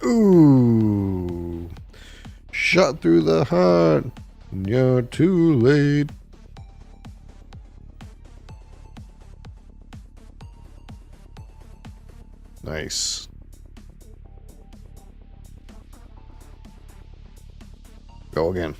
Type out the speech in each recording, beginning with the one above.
Ooh. Shot through the heart. You're too late. Nice. Go again.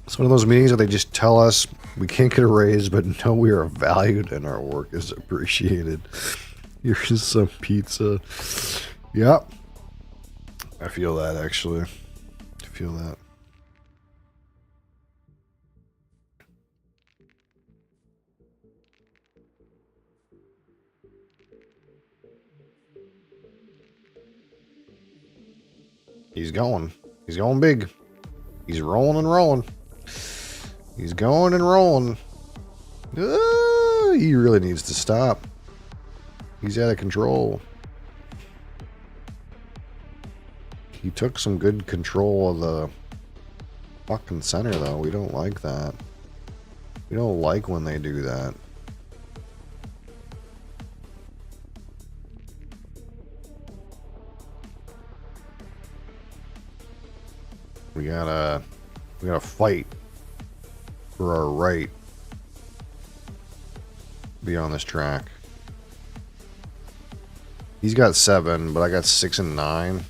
It's one of those meetings that they just tell us we can't get a raise, but no, we are valued and our work is appreciated. Here's some pizza. Yep. I feel that, actually. I feel that. He's going. He's going big. He's rolling and rolling. He's going and rolling. He really needs to stop. He's out of control. He took some good control of the fucking center, though. We don't like that. We don't like when they do that. We gotta fight for our right to be on this track. He's got 7, but I got 6 and 9.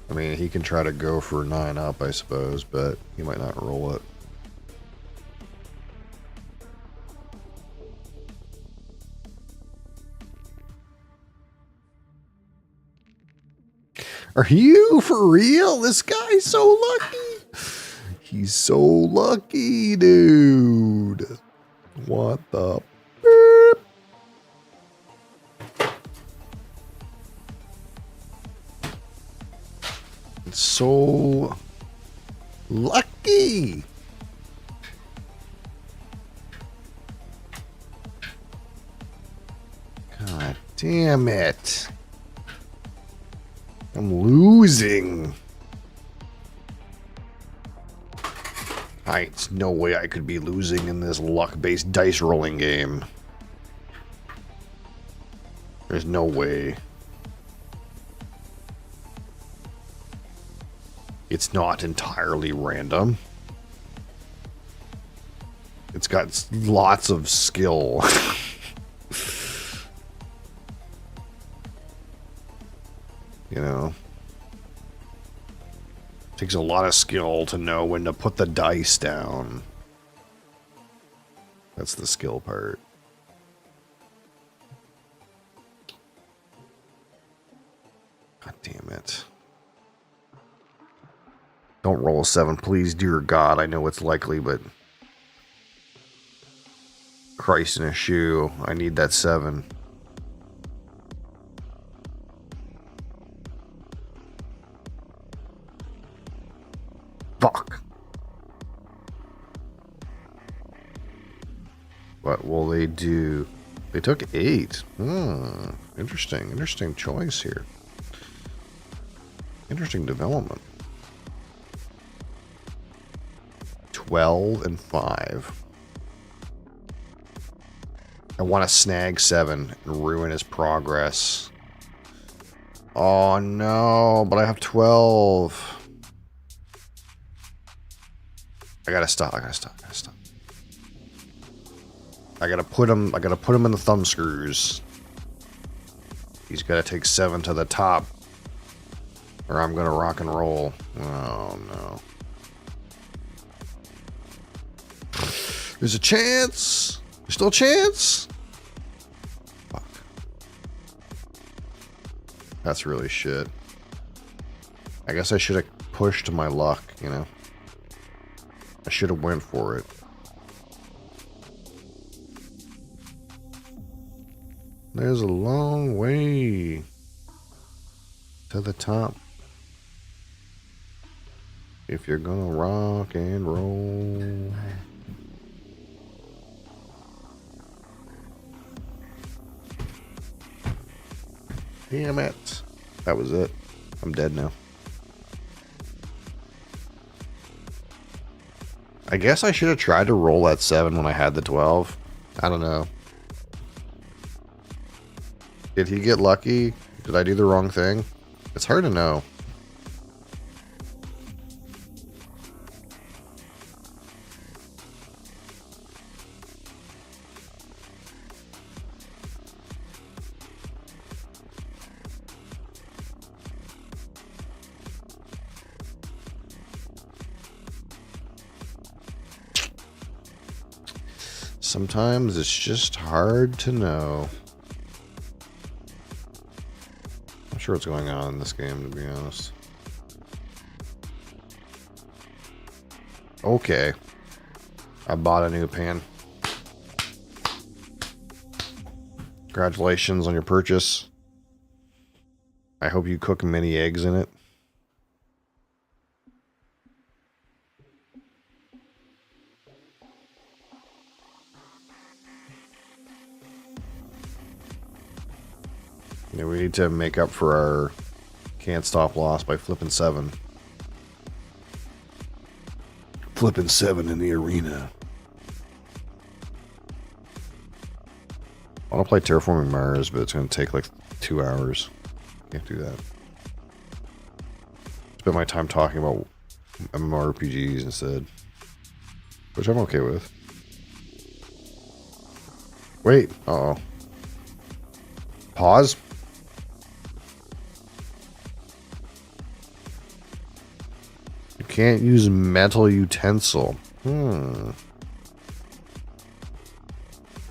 I mean, he can try to go for 9 up, I suppose, but he might not roll it. Are you for real? This guy's so lucky. He's so lucky, dude. What the beep? It's so lucky. God damn it. I'm losing. There's no way I could be losing in this luck-based dice rolling game. There's no way. It's not entirely random. It's got lots of skill. You know, takes a lot of skill to know when to put the dice down. That's the skill part. God damn it. Don't roll a 7, please, dear God. I know it's likely, but Christ in a shoe. I need that 7. Fuck. What will they do? They took 8. Interesting. Interesting choice here. Interesting development. 12 and 5. I want to snag 7 and ruin his progress. Oh no, but I have 12. I gotta stop. I gotta put him in the thumb screws. He's gotta take 7 to the top, or I'm gonna rock and roll. Oh no. There's a chance. There's still a chance. Fuck. That's really shit. I guess I should have pushed my luck, you know. I should have went for it. There's a long way to the top if you're gonna rock and roll. Damn it. That was it. I'm dead now. I guess I should have tried to roll that 7 when I had the 12. I don't know. Did he get lucky? Did I do the wrong thing? It's hard to know. Sometimes it's just hard to know. I'm not sure what's going on in this game, to be honest. Okay. I bought a new pan. Congratulations on your purchase. I hope you cook many eggs in it. Yeah, we need to make up for our can't stop loss by flipping 7. Flipping 7 in the arena. I want to play Terraforming Mars, but it's going to take like 2 hours. Can't do that. Spend my time talking about MMORPGs instead. Which I'm okay with. Wait, uh-oh. Pause. You can't use metal utensil.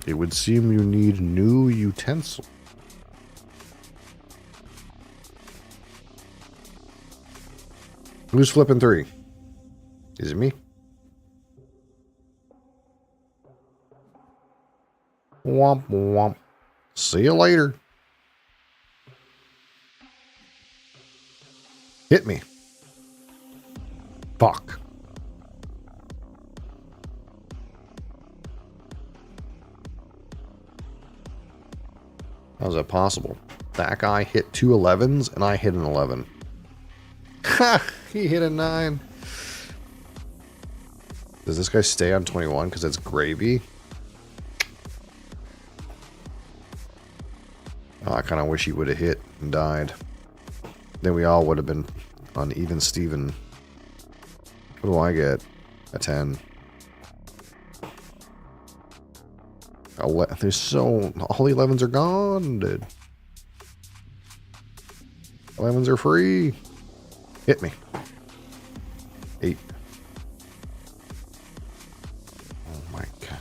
It would seem you need new utensil. Who's flipping 3? Is it me? Womp womp. See you later. Hit me. Fuck. How is that possible? That guy hit 2 11s and I hit an 11. Ha! He hit a 9. Does this guy stay on 21 because it's gravy? Oh, I kind of wish he would have hit and died. Then we all would have been on even Steven. What do I get? A 10. There's so... All the 11s are gone, dude. 11s are free. Hit me. 8. Oh my god.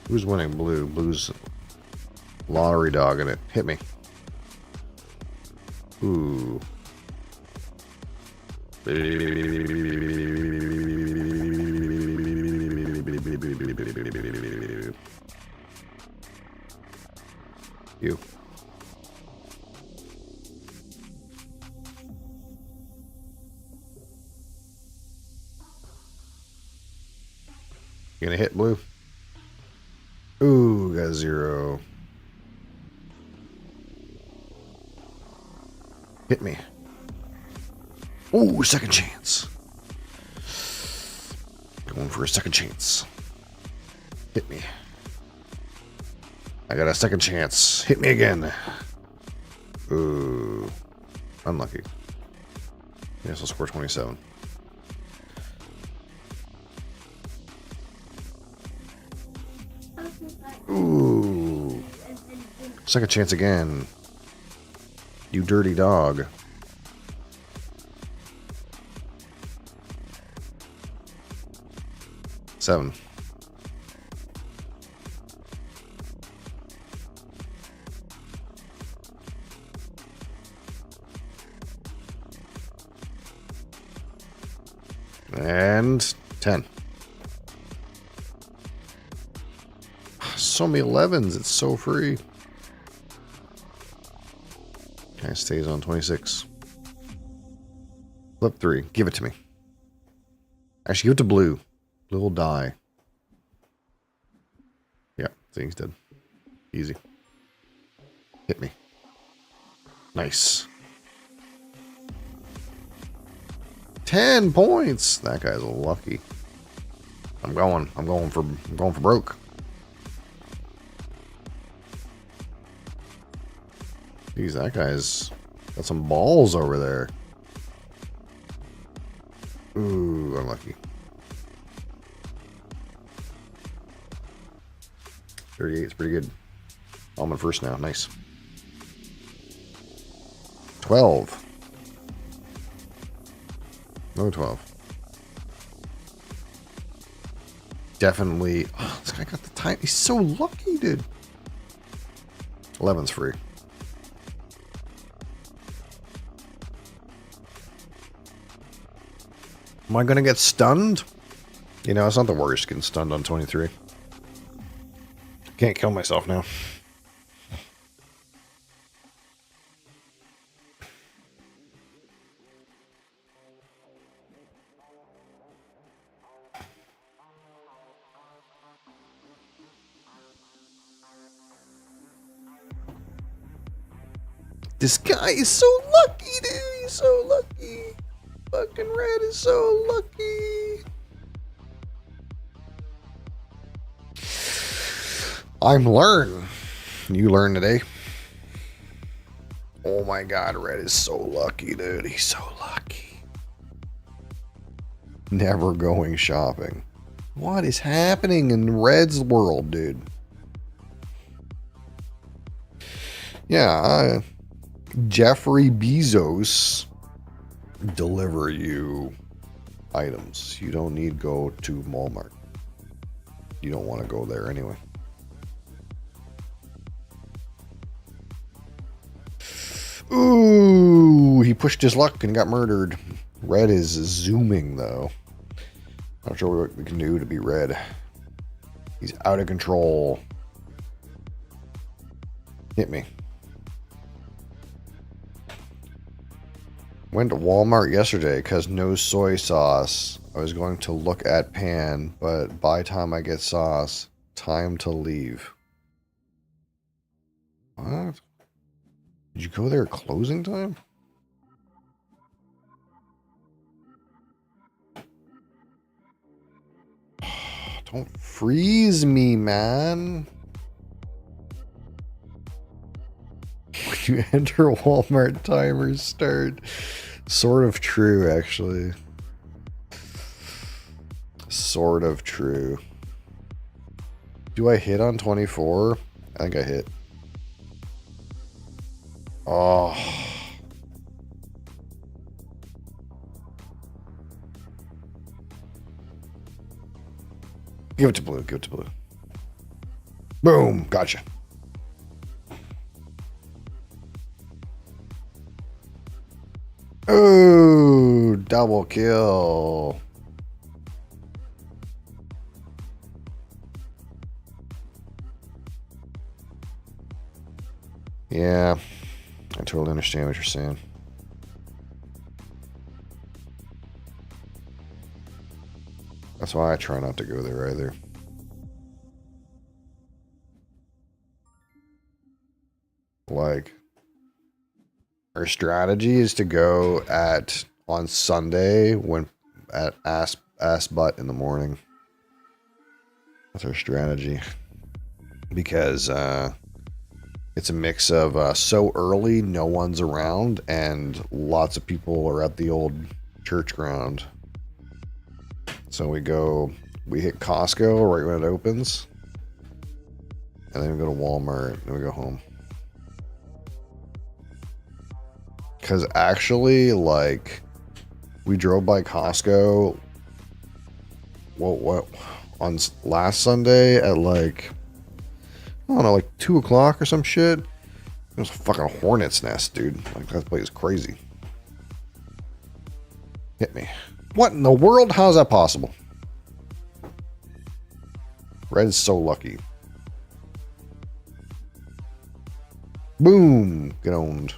Who's winning blue? Blue's lottery dog in it. Hit me. Ooh. You. You gonna hit blue? Ooh, got 0. Hit me. Ooh, second chance. Going for a second chance. Hit me. I got a second chance. Hit me again. Ooh. Unlucky. Yes, I'll score 27. Ooh. Second chance again. You dirty dog. Seven. And 10. So many 11s, it's so free. Okay, stays on 26. Flip 3. Give it to me. Actually, give it to blue. Blue will die. Yeah, thing's dead. Easy. Hit me. Nice. 10 points. That guy's lucky. I'm going for broke. Jeez, that guy's got some balls over there. Ooh, unlucky. 38 is pretty good. I'm on first now. Nice. 12. No 12. Definitely. Oh, this guy got the time. He's so lucky, dude. 11's free. Am I going to get stunned? You know, it's not the worst getting stunned on 23. Can't kill myself now. This guy is so lucky, dude. He's so lucky. Fucking red is so lucky. I'm learn. You learn today. Oh my god, red is so lucky, dude. He's so lucky. Never going shopping. What is happening in red's world, dude? Yeah, Jeffrey Bezos deliver you items. You don't need to go to Walmart. You don't want to go there anyway. Ooh, he pushed his luck and got murdered. Red is zooming though. Not sure what we can do to beat red. He's out of control. Hit me. Went to Walmart yesterday because no soy sauce. I was going to look at pan, but by time I get sauce, time to leave. What? Did you go there at closing time? Don't freeze me, man. When you enter Walmart, timers start. Sort of true, actually. Sort of true. Do I hit on 24? I think I hit. Oh. Give it to blue. Give it to blue. Boom. Gotcha. Oh, double kill. Yeah, I totally understand what you're saying. That's why I try not to go there either. Like, our strategy is to go on Sunday when at ass butt in the morning. That's our strategy. Because it's a mix of so early, no one's around, and lots of people are at the old church ground. So we hit Costco right when it opens, and then we go to Walmart, and we go home. Because actually, like, we drove by Costco, what, on last Sunday at like, I don't know, like 2 o'clock or some shit. It was a fucking hornet's nest, dude. Like, that place is crazy. Hit me. What in the world? How is that possible? Red is so lucky. Boom. Get owned.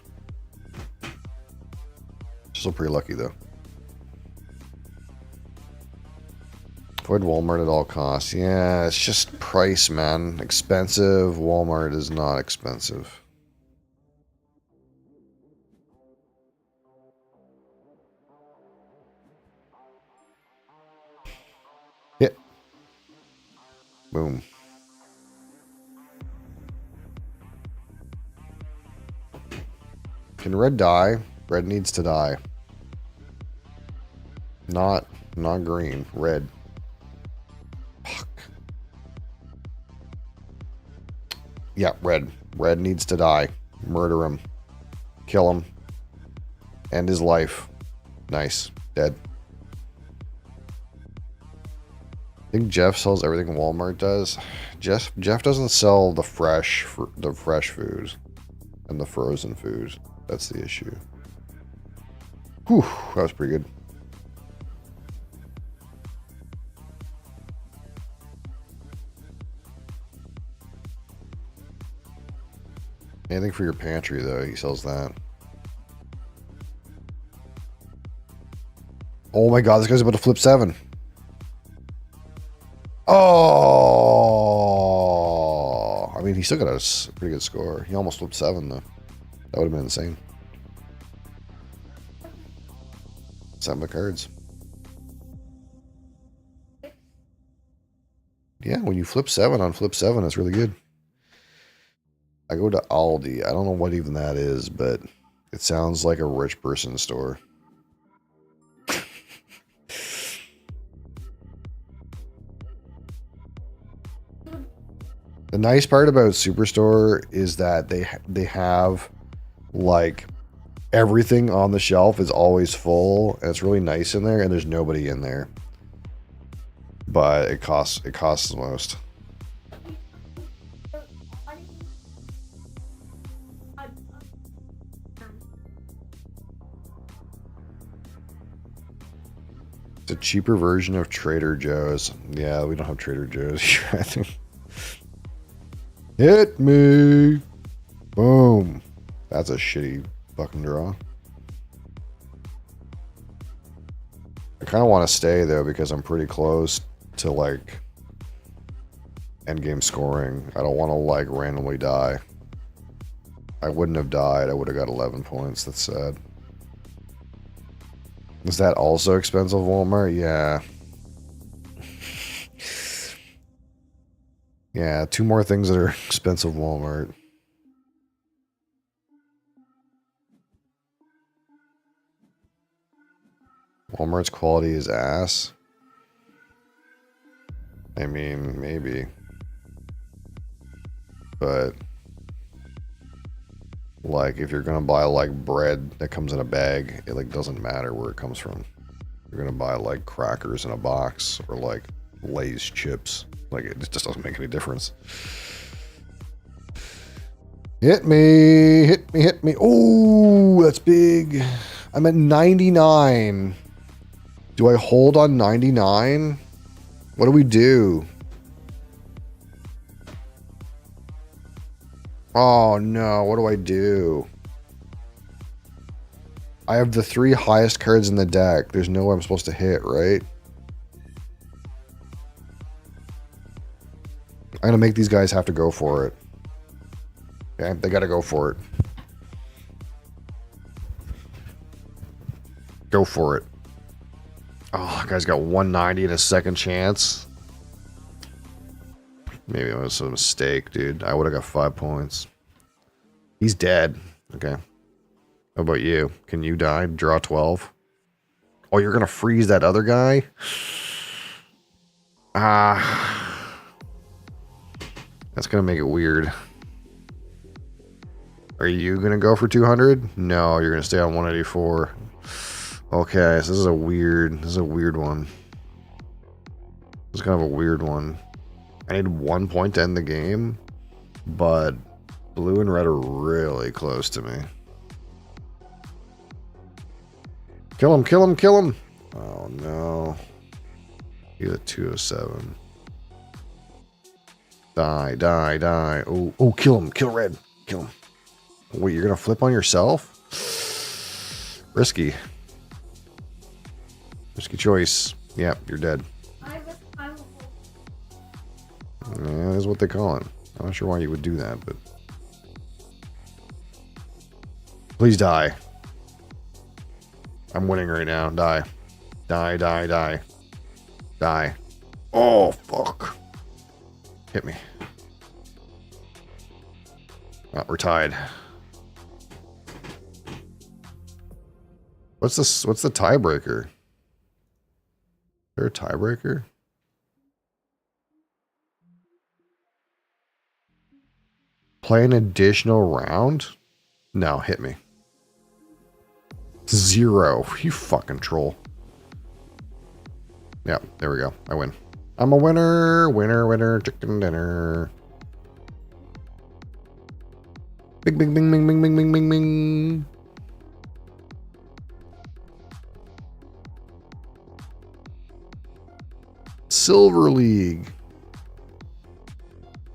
Still pretty lucky, though. Avoid Walmart at all costs. Yeah, it's just price, man. Expensive. Walmart is not expensive. Boom. Can red die? Red needs to die. Not green. Red. Fuck. Yeah, red. Red needs to die. Murder him. Kill him. End his life. Nice. Dead. I think Jeff sells everything Walmart does. Jeff doesn't sell the fresh foods and the frozen foods. That's the issue. Whew, that was pretty good. Anything for your pantry, though, he sells that. Oh my god, this guy's about to flip 7. Oh! I mean, he still got a pretty good score. He almost flipped 7, though. That would have been insane. 7 of cards. Yeah, when you flip 7 on flip 7, that's really good. I go to Aldi. I don't know what even that is, but it sounds like a rich person store. The nice part about Superstore is that they have like everything on the shelf is always full, and it's really nice in there, and there's nobody in there. But it costs the most. It's a cheaper version of Trader Joe's. Yeah, we don't have Trader Joe's here, I think. Hit me! Boom. That's a shitty fucking draw. I kind of want to stay, though, because I'm pretty close to, like, endgame scoring. I don't want to, like, randomly die. I wouldn't have died. I would have got 11 points. That's sad. Is that also expensive, Walmart? Yeah. Yeah, 2 more things that are expensive, Walmart. Walmart's quality is ass. I mean, maybe. But, like, if you're gonna buy, like, bread that comes in a bag, it, like, doesn't matter where it comes from. You're gonna buy, like, crackers in a box or, like, Lay's chips. Like, it just doesn't make any difference. Hit me! Hit me, hit me. Oh, that's big. I'm at 99. Do I hold on 99? What do we do? Oh, no. What do I do? I have the 3 highest cards in the deck. There's no way I'm supposed to hit, right? I'm gonna make these guys have to go for it. Okay, they gotta go for it. Go for it. Oh, that guy's got 190 and a second chance. Maybe it was a mistake, dude. I would have got 5 points. He's dead. Okay. How about you? Can you die? Draw 12. Oh, you're gonna freeze that other guy? That's gonna make it weird. Are you gonna go for 200? No, you're gonna stay on 184. Okay, so this is a weird one. This is kind of a weird one. I need 1 point to end the game, but blue and red are really close to me. Kill him, kill him, kill him! Oh no. He's a 207. Die, die, die. Oh, kill him. Kill red. Kill him. Wait, you're going to flip on yourself? Risky. Risky choice. Yep, you're dead. Yeah, that's what they call it. I'm not sure why you would do that, but... Please die. I'm winning right now. Die. Die, die, die. Die. Oh, fuck. Hit me. Oh, we're tied. What's this? What's the tiebreaker? Is there a tiebreaker? Play an additional round? No, hit me. 0. You fucking troll. Yeah, there we go. I win. I'm a winner. Winner, winner, chicken dinner. Bing, bing, bing, bing, bing, bing, bing, bing, bing. Silver League.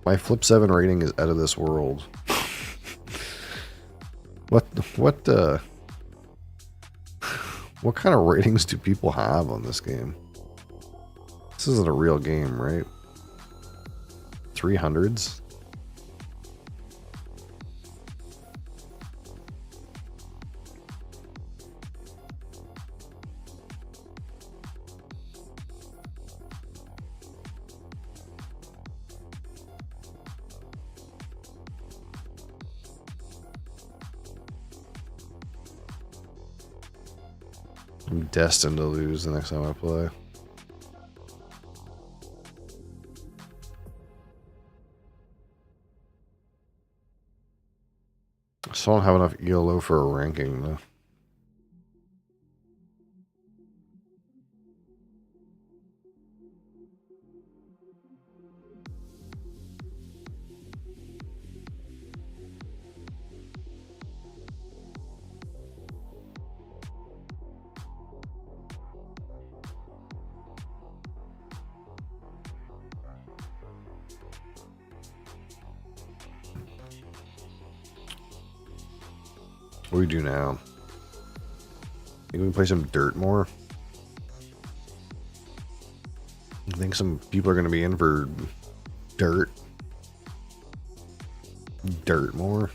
My Flip 7 rating is out of this world. What kind of ratings do people have on this game? This isn't a real game, right? 300s? I'm destined to lose the next time I play. I still don't have enough ELO for a ranking, though. What do we do now? Think we can play some dirt more? I think some people are going to be in for dirt. Dirt more.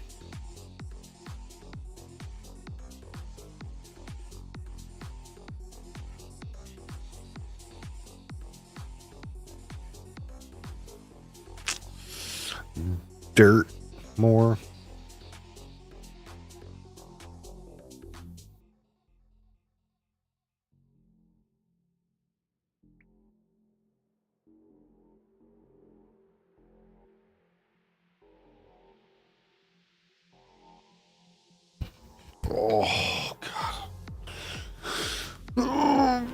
Dirt more. Oh, God. Oh.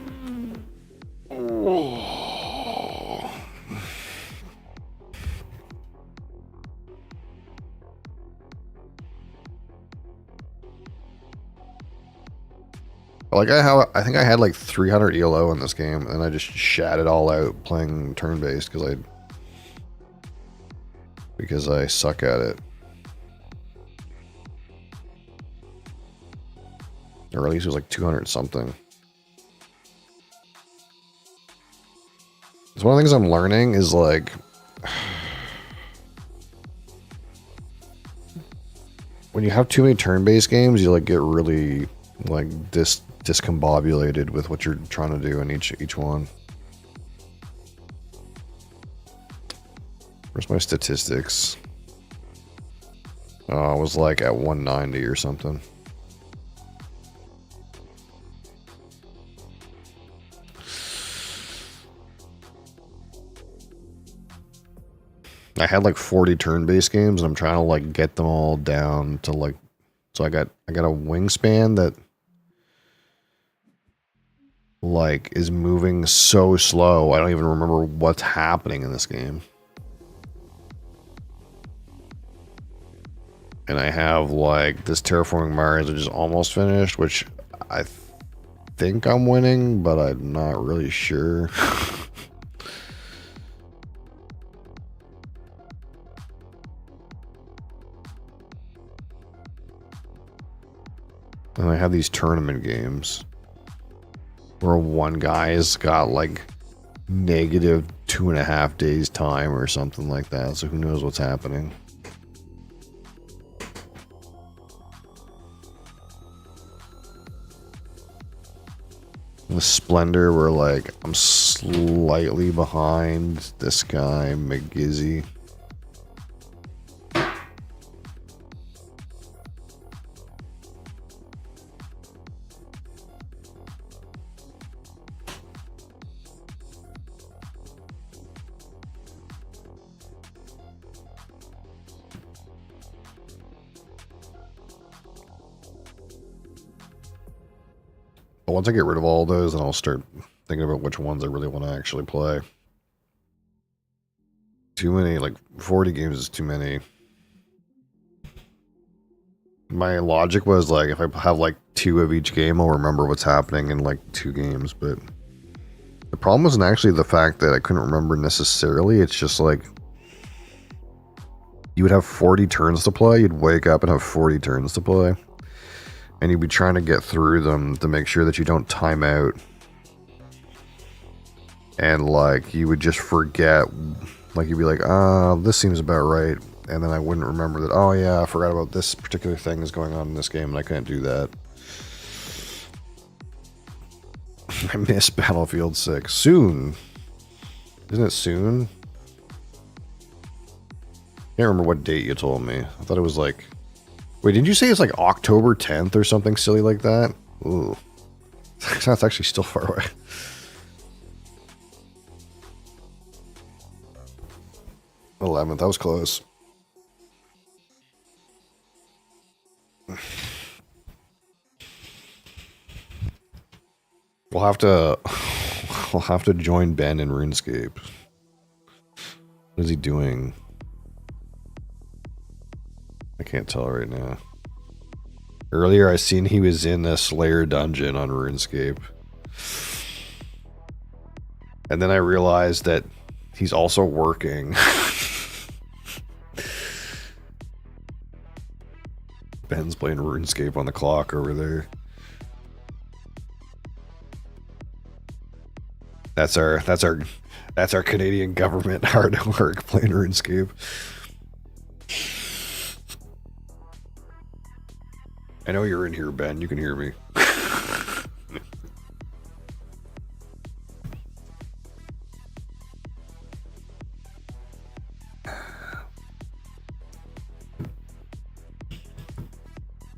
Like I think I had like 300 ELO in this game, and I just shat it all out playing turn-based because I suck at it. Or at least it was like 200 something. It's one of the things I'm learning is like when you have too many turn-based games, you like get really like discombobulated with what you're trying to do in each one. Where's my statistics? Oh, I was like at 190 or something. I had like 40 turn-based games, and I'm trying to like get them all down to like. So I got a wingspan that like is moving so slow. I don't even remember what's happening in this game. And I have like this Terraforming Mars, which is almost finished, which I think I'm winning, but I'm not really sure. And I have these tournament games where one guy's got like negative 2.5 days time or something like that. So who knows what's happening. The Splendor, we're like, I'm slightly behind this guy, McGizzy. But once I get rid of all those, then I'll start thinking about which ones I really want to actually play. Too many, like 40 games is too many. My logic was like, if I have like 2 of each game, I'll remember what's happening in like 2 games. But the problem wasn't actually the fact that I couldn't remember necessarily. It's just like, you would have 40 turns to play. You'd wake up and have 40 turns to play. And you'd be trying to get through them to make sure that you don't time out. And like, you would just forget, like you'd be like, this seems about right. And then I wouldn't remember that, oh yeah, I forgot about this particular thing is going on in this game and I can't do that. I miss Battlefield 6. Soon. Isn't it soon? Can't remember what date you told me. I thought it was like... Wait, didn't you say it's like October 10th or something silly like that? Ooh. That's actually still far away. '11th, that was close. We'll have to join Ben in RuneScape. What is he doing? I can't tell right now. Earlier I seen he was in a Slayer dungeon on RuneScape. And then I realized that he's also working. Ben's playing RuneScape on the clock over there. That's our Canadian government hard at work playing RuneScape. I know you're in here, Ben. You can hear me.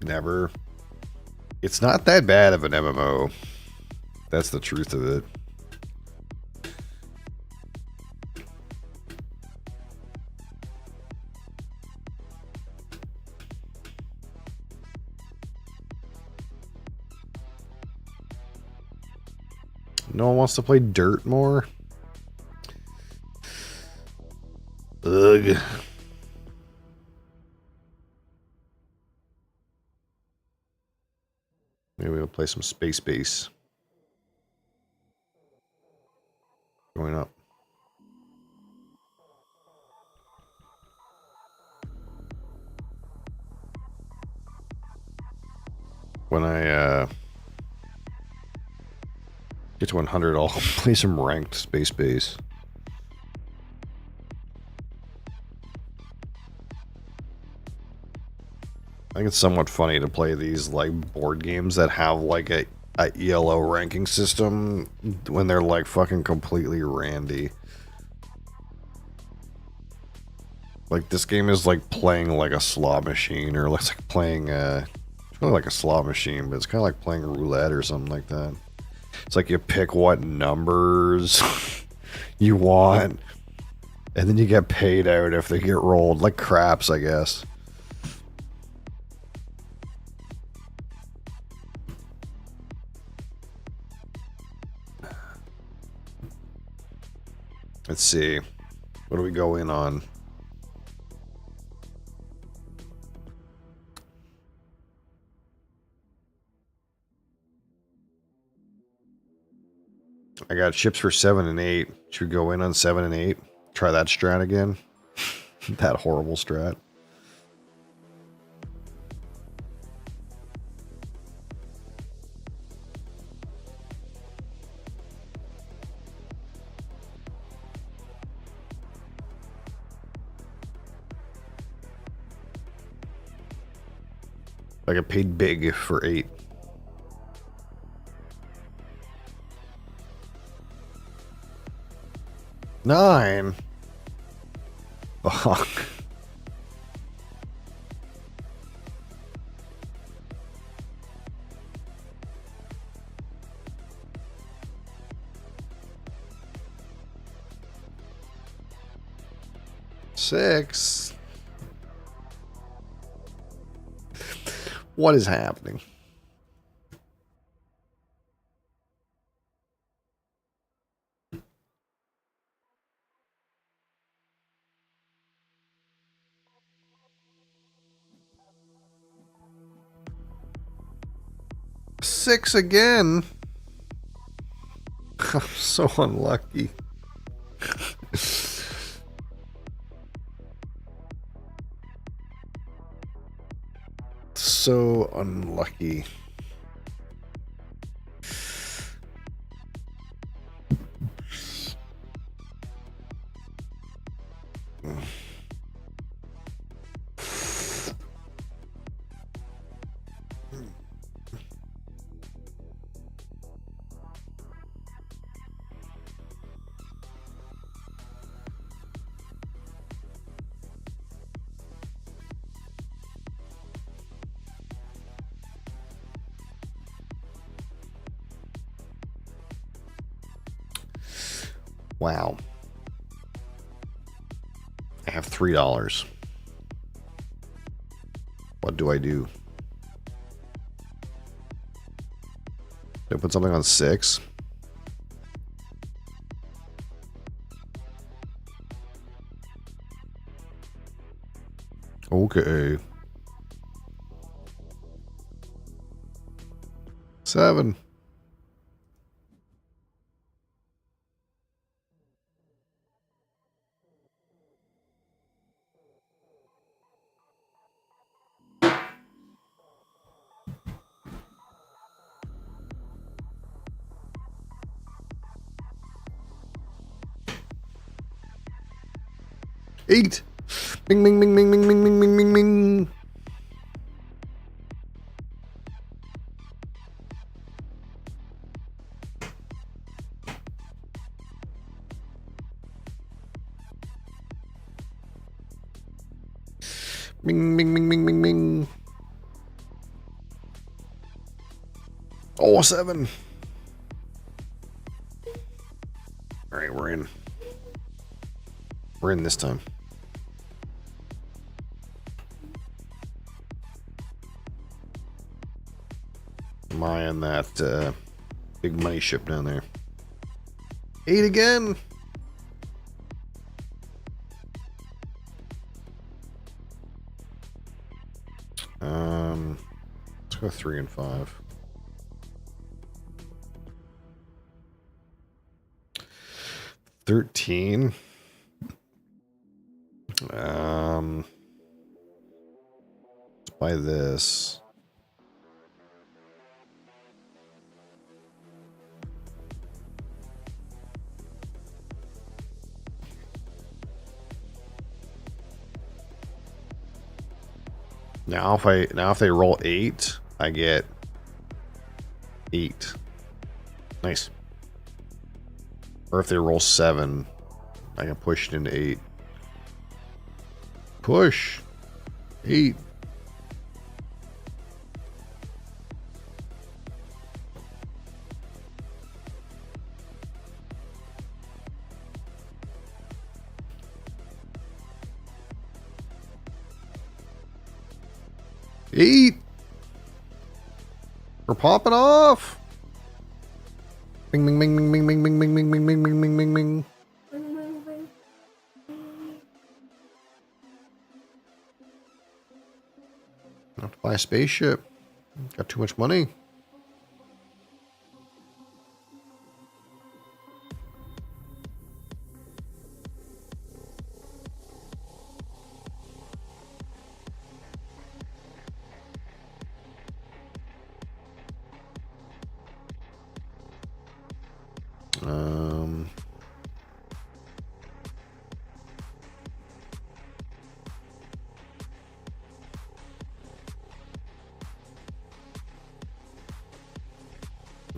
Never. It's not that bad of an MMO. That's the truth of it. No one wants to play Dirt more? Ugh. Maybe we'll play some Space Base. Going up. When I get to 100, I'll play some ranked Space Base. I think it's somewhat funny to play these like board games that have like a ELO ranking system when they're like fucking completely randy. Like this game is like playing like a slot machine, or it's like playing it's really like a slot machine, but it's kind of like playing roulette or something like that. It's like you pick what numbers you want, and then you get paid out if they get rolled. Like craps, I guess. Let's see. What do we go in on? I got chips for 7 and 8. Should we go in on 7 and 8? Try that strat again? That horrible strat. I got paid big for 8. 9. Fuck. Six. What is happening? Six again. I'm so unlucky. So unlucky. Wow. I have $3. What do I do? Do I put something on 6? Okay. 7. Eight. Bing, bing, bing, bing, bing, bing, bing, bing, bing, bing. Bing, bing, bing, bing, bing, bing. Oh, 7. All right, we're in. We're in this time. Am I in that big money ship down there? 8 again. Let's go 3 and 5. 13. Let's buy this. Now if they roll 8, I get 8. Nice. Or if they roll 7, I can push it into 8. Push. 8. Eight. We're popping off. Bing, bing, bing, bing, bing, bing, bing, bing, bing, bing, bing, bing, bing, bing, bing. I have to buy a spaceship. Got too much money.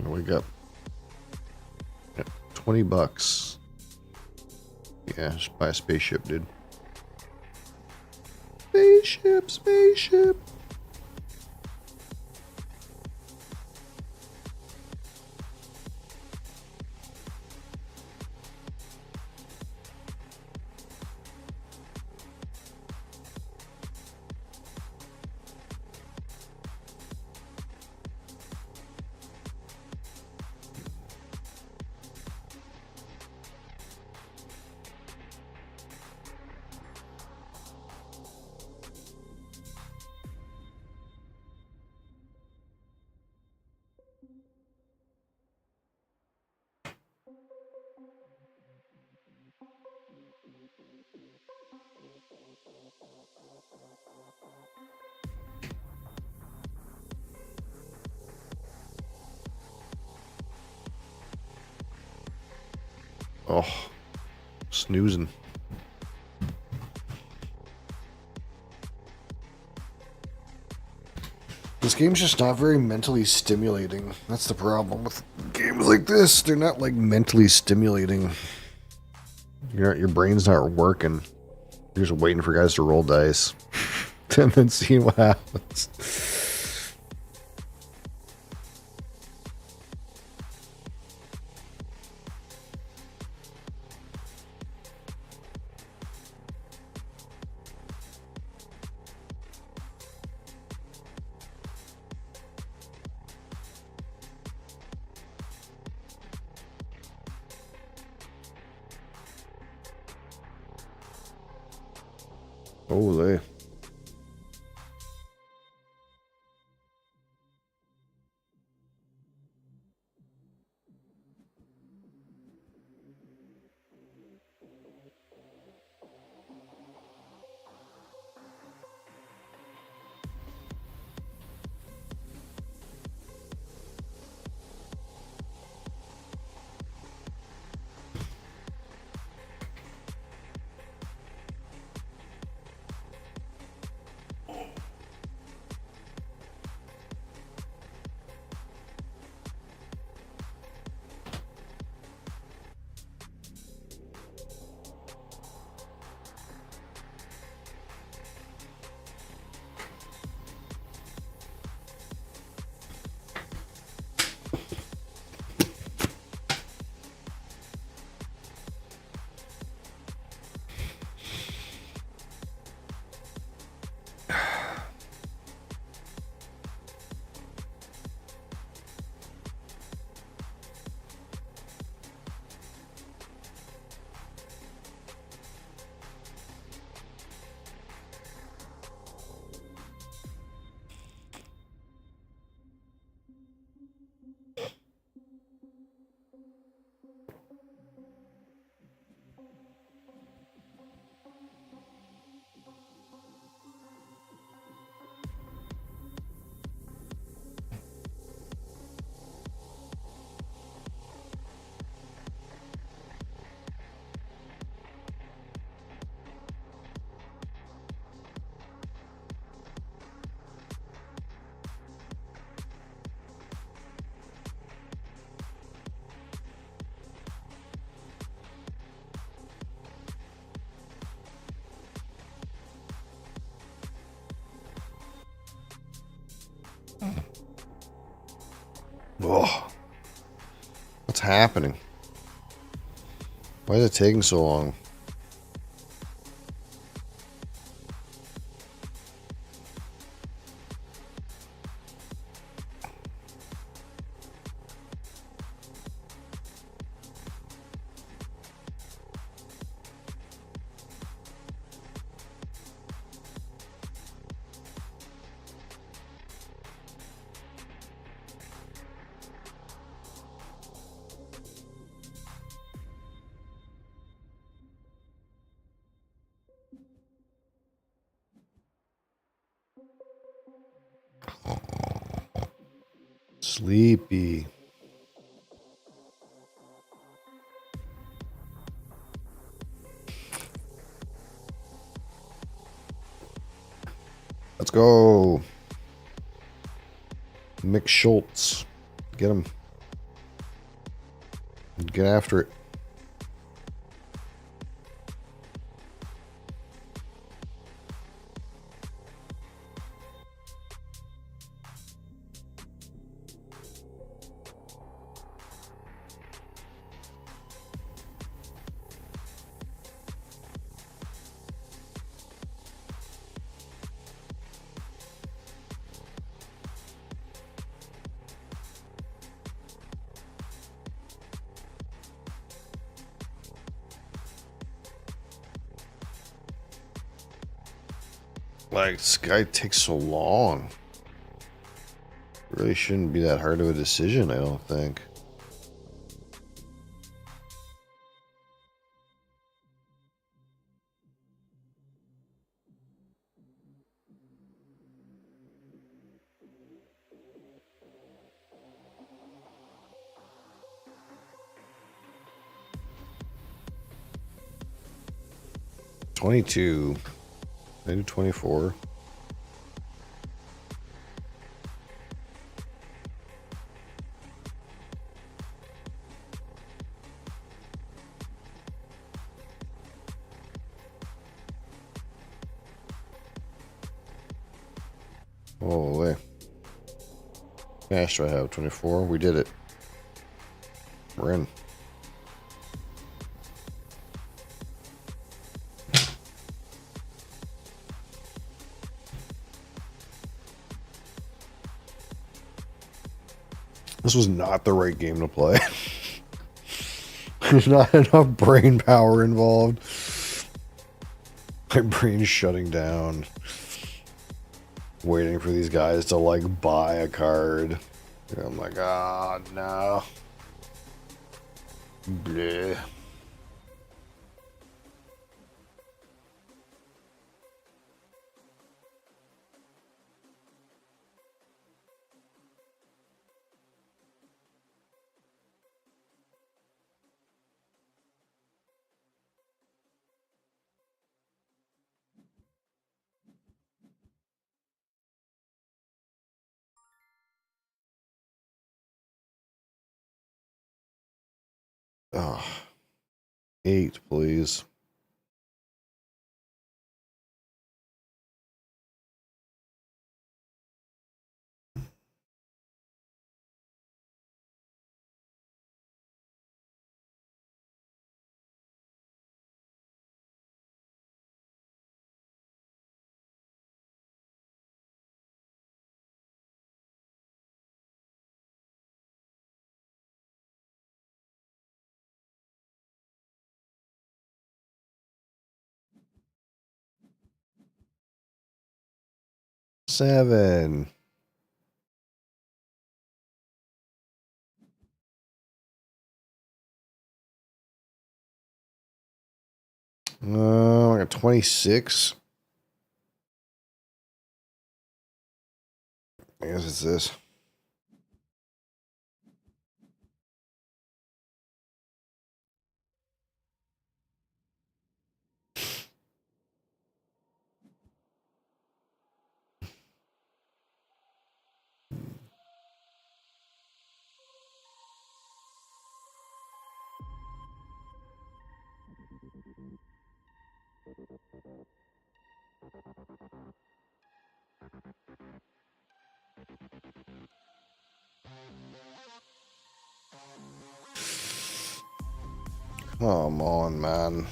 We got $20. Yeah, just buy a spaceship, dude. Spaceship, spaceship. Oh, snoozing. This game's just not very mentally stimulating. That's the problem with games like this. They're not like mentally stimulating. Your brain's not working. You're just waiting for guys to roll dice and then seeing what happens. Holy. Oh, what's happening? Why is it taking so long? Sleepy. Let's go. Mick Schultz. Get him. Get after it. Like, this guy takes so long. Really shouldn't be that hard of a decision, I don't think. $22. Maybe $24. Oh, way. Cash do I have? 24. We did it. We're in. This was not the right game to play. There's not enough brain power involved. My brain's shutting down. Waiting for these guys to, like, buy a card. And I'm like, ah, oh, no. Bleh. Oh, 8, please. Seven. I got 26. I guess it's this. Come on, man.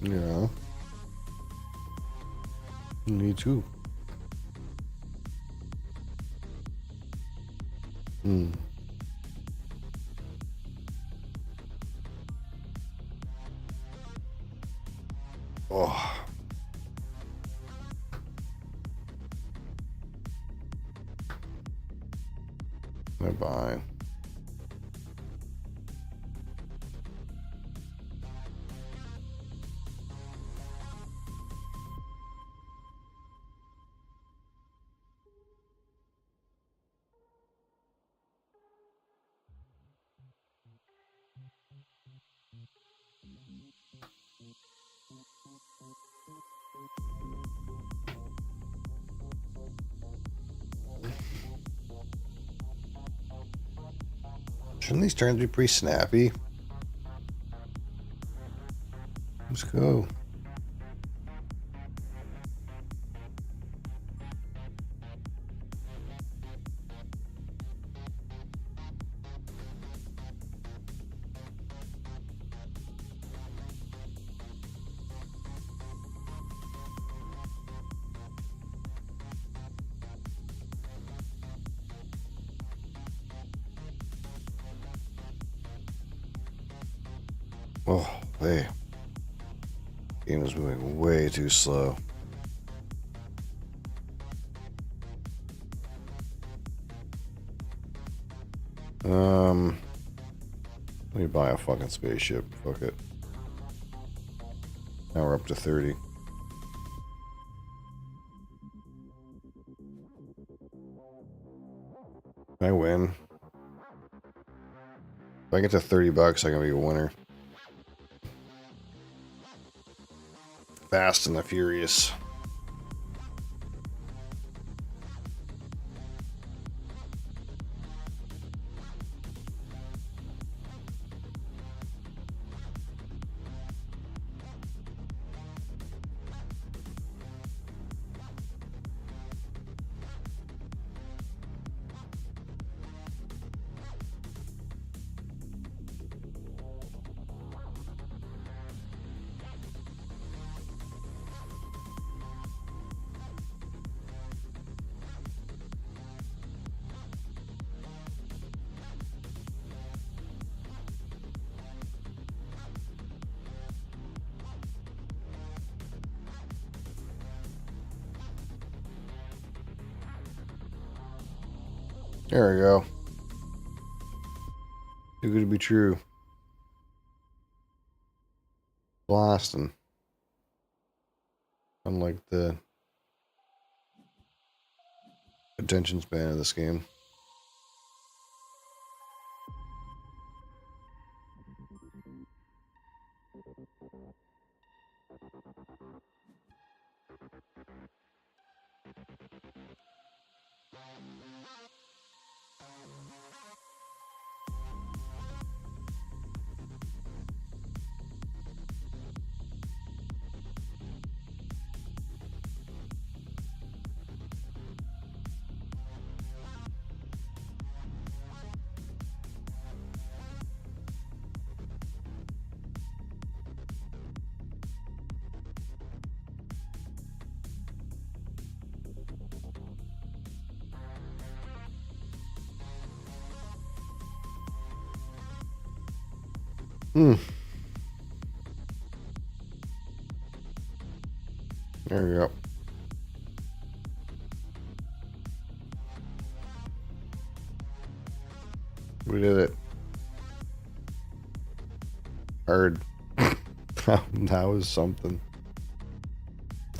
Yeah. Me too. Hmm. Oh. Bye-bye. Shouldn't these turns be pretty snappy? Let's go. Oh, hey. Game is moving way too slow. Let me buy a fucking spaceship. Fuck it. Now we're up to 30. I win. If I get to 30 bucks, I'm gonna be a winner. Fast and the Furious. There we go. Too good to be true. Blasting. Unlike the attention span of this game. There we go. We did it. Hard. That was something.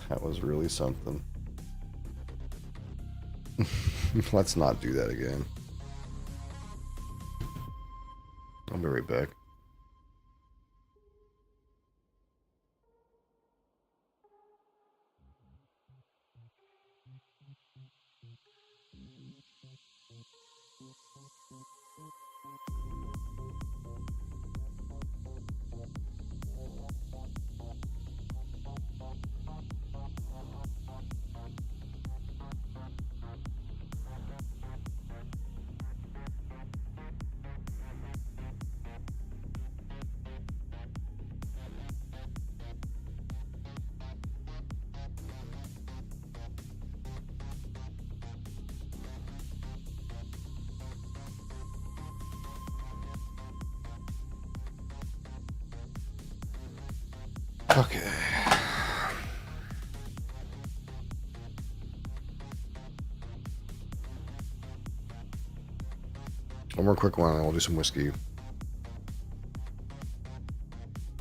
That was really something. Let's not do that again. I'll be right back. Okay. One more quick one and we'll do some whiskey.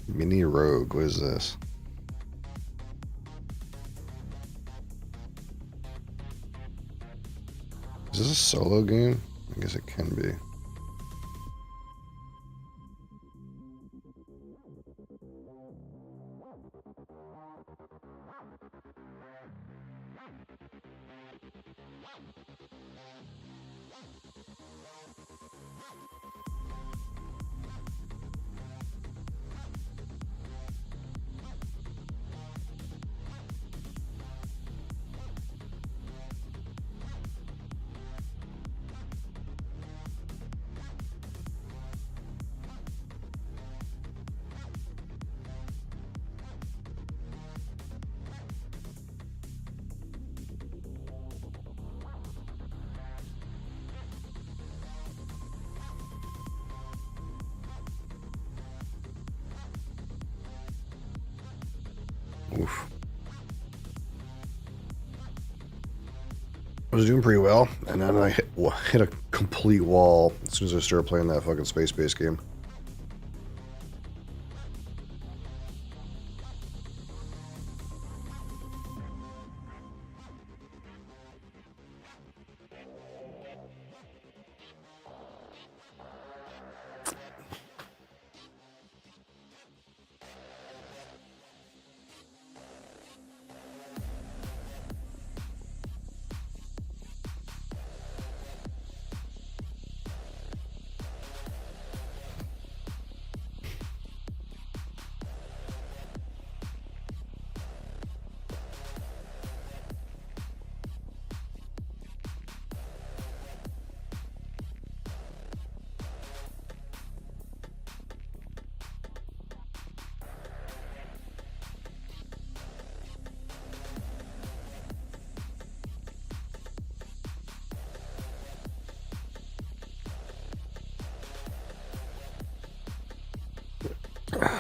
Mini Rogue, what is this? Is this a solo game? I guess it can be. Oof. I was doing pretty well, and then I hit a complete wall as soon as I started playing that fucking space-based game.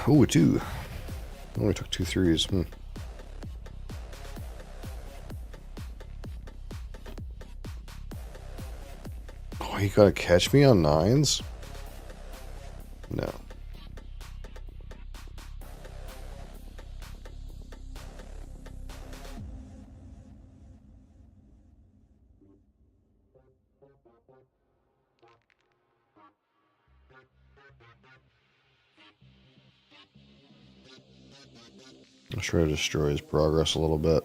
Ooh, a 2. Only took 2 threes. Oh, he gotta catch me on 9s? No. I'll try to destroy his progress a little bit.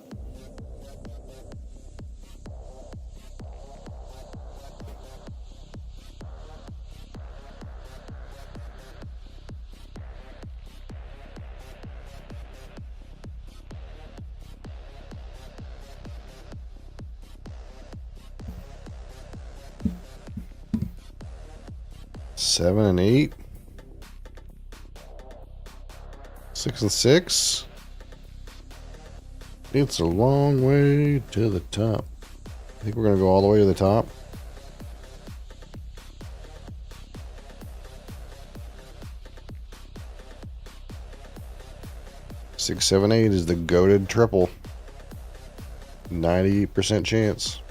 Seven and 8. 6 and 6. It's a long way to the top. I think we're gonna go all the way to the top. Six, seven, 8 is the goated triple. 90% chance.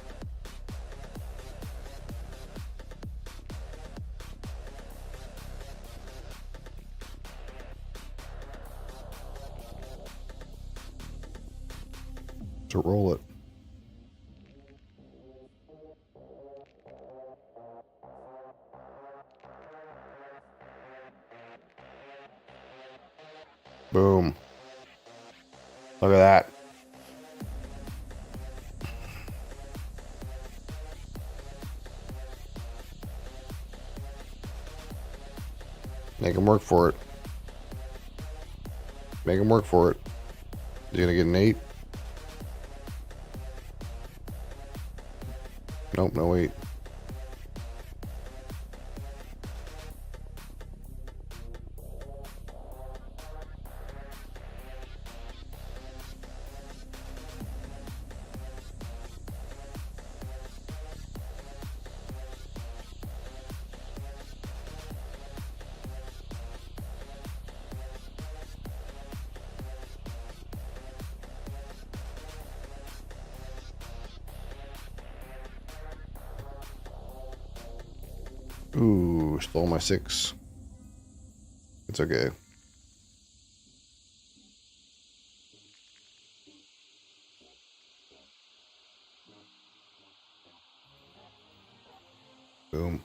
To roll it. Boom. Look at that. Make him work for it. Make him work for it. Is he gonna get an 8? Nope, no 8. Ooh, stole my 6. It's okay. Boom.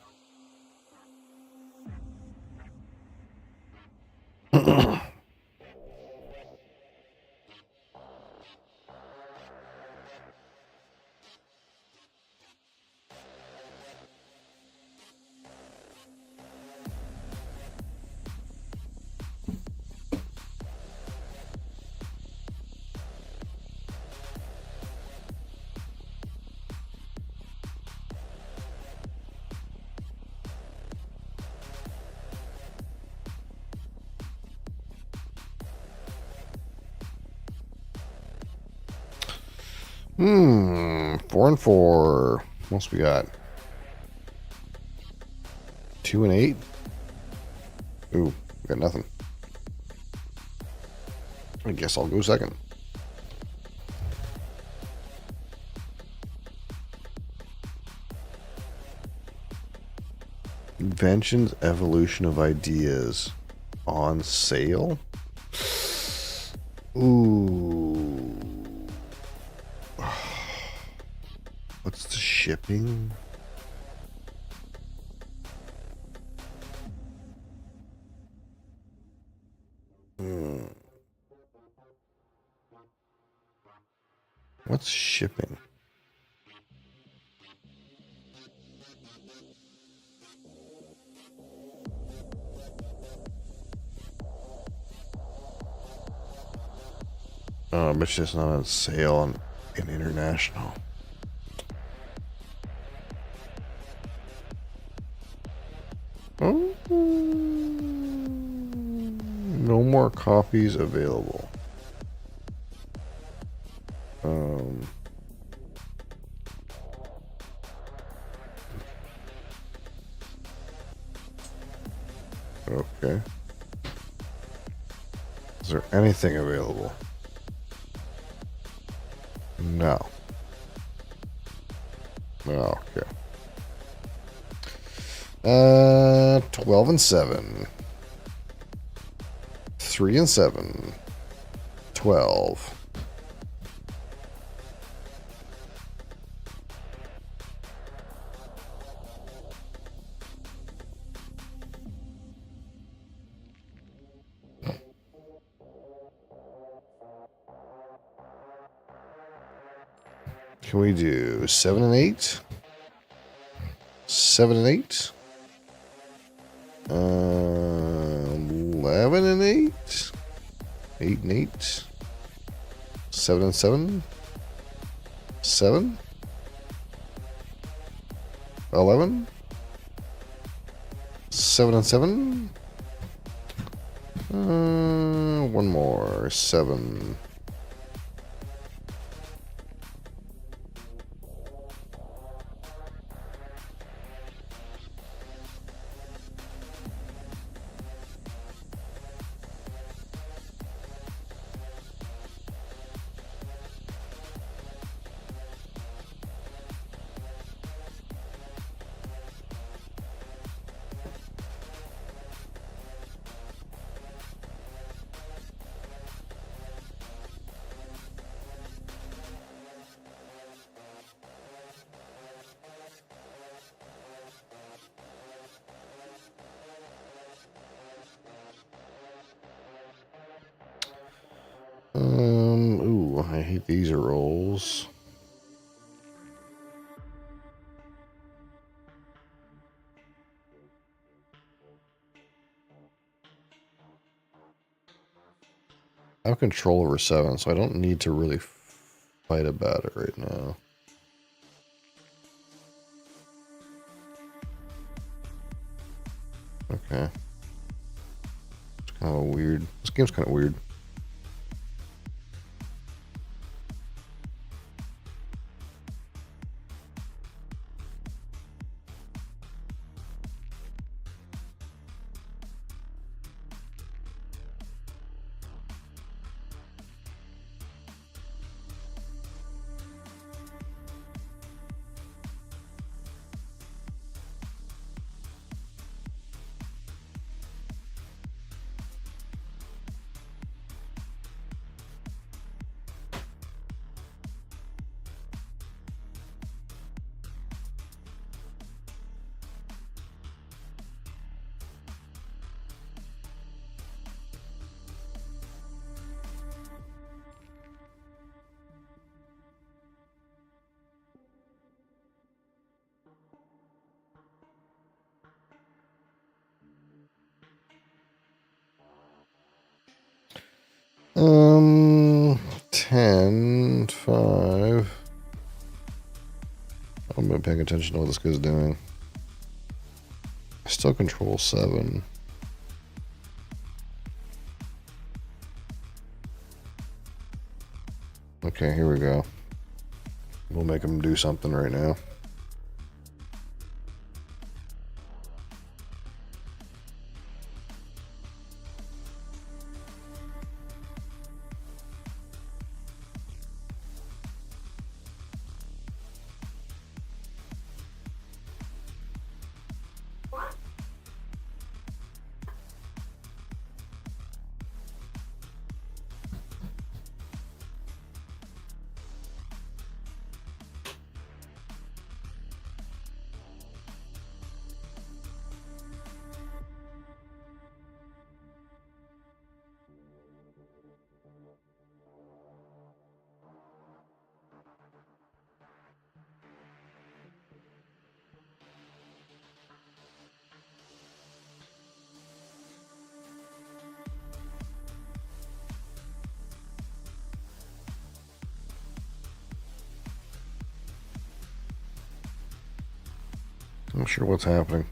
Four and 4. What else we got? 2 and 8. Ooh, got nothing. I guess I'll go second. Inventions, evolution of ideas on sale. Ooh. What's the shipping? What's shipping? Oh, but it's just not on sale in international. Oh, no more copies available. Okay. Is there anything available? No. Oh, okay. 12 and 7. 3 and 7. 12. Can we do 7 and 8? 7 and 8? 11 and 8? 8 and 8? 7 and 7? 7? 11? 7 and 7? One more. 7. Ooh, I hate these rolls. I have control over 7, so I don't need to really fight about it right now. Okay. It's kind of weird. This game's kind of weird. Um, 10, 5. I'm not paying attention to what this guy's doing. I still control 7. Okay, here we go. We'll make him do something right now. I'm not sure what's happening.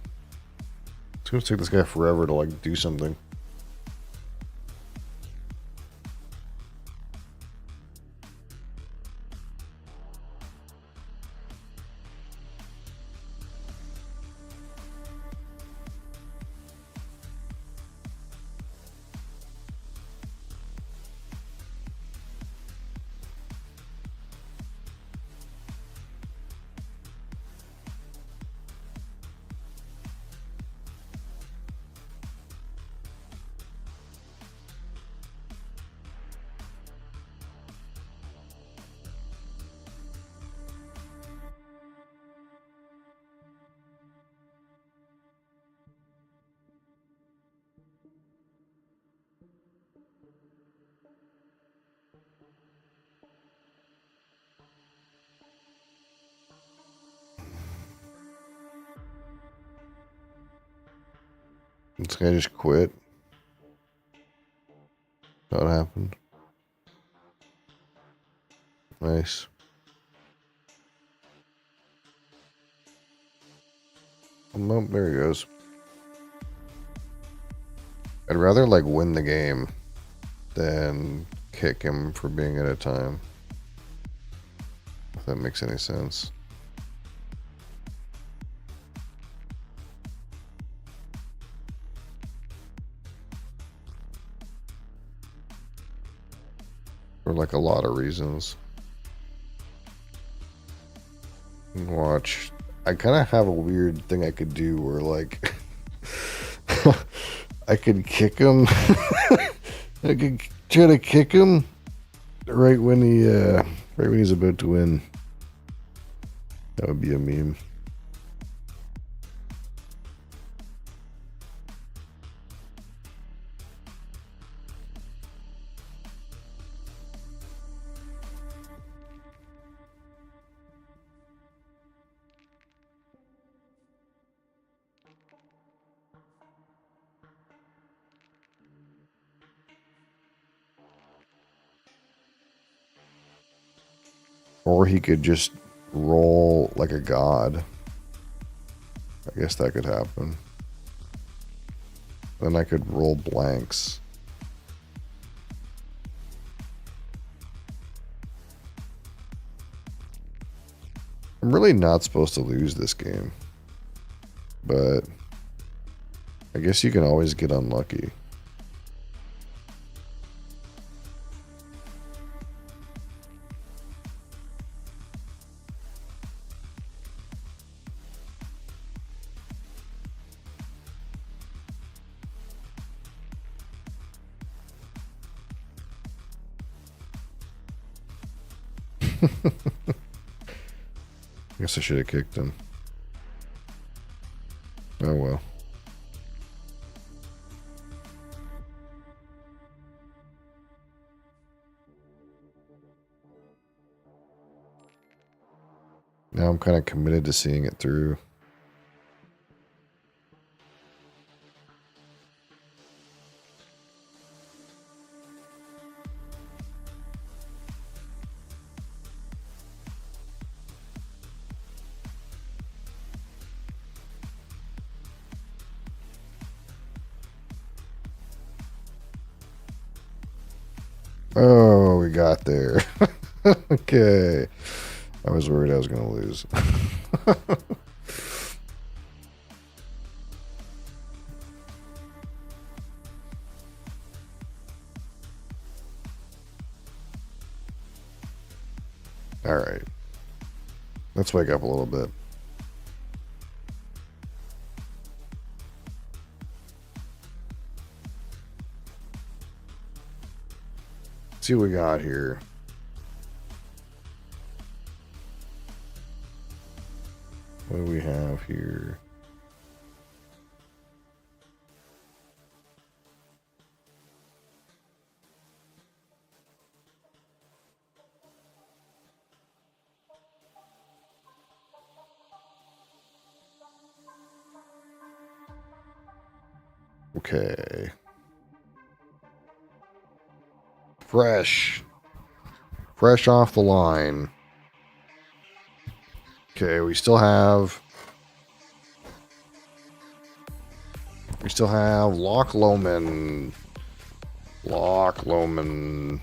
It's gonna take this guy forever to like do something. This guy just quit. What happened? Nice. Oh, there he goes. I'd rather like win the game than kick him for being at a time. If that makes any sense. For like a lot of reasons. Watch. I kind of have a weird thing I could do where like I could kick him. I could try to kick him right when he's about to win. That would be a meme. Or he could just roll like a god. I guess that could happen. Then I could roll blanks. I'm really not supposed to lose this game. But I guess you can always get unlucky. I guess I should have kicked him. Oh well. Now I'm kind of committed to seeing it through. Oh, we got there. Okay. I was worried I was going to lose. All right. Let's wake up a little bit. See what we got here. What do we have here? Okay. Fresh off the line. Okay, we still have We still have Loch Lomond. Loch Lomond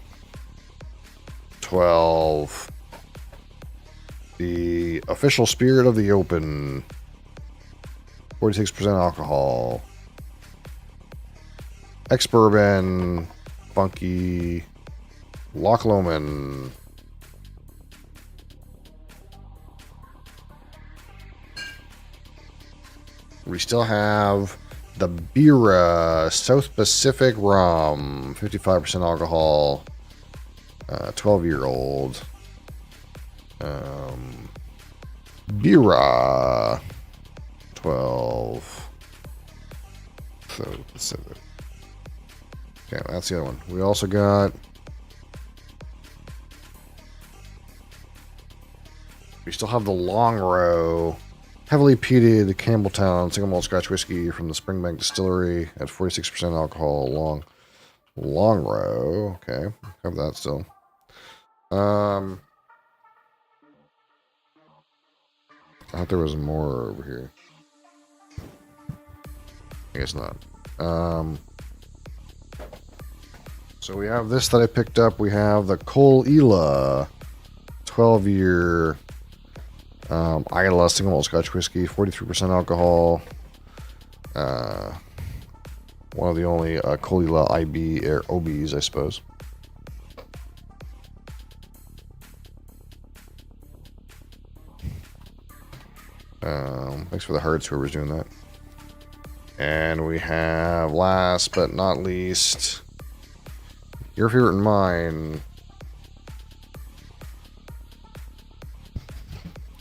12. The official spirit of the open. 46% alcohol. Ex-bourbon. Funky. Loch Lomond. We still have the Bira South Pacific Rum. 55% alcohol. 12-year-old. Bira 12. So Pacific. Okay, that's the other one. We also got. We still have the Long Row, heavily peated Campbelltown single malt Scotch whiskey from the Springbank Distillery at 46% alcohol. Long Row. Okay, have that still. I thought there was more over here. I guess not. So we have this that I picked up. We have the Cole Ela 12-year Isla single malt Scotch whiskey, 43% alcohol. One of the only Cole Ela IB or OBs, I suppose. Thanks for the hearts, whoever's doing that. And we have, last but not least, your favorite and mine.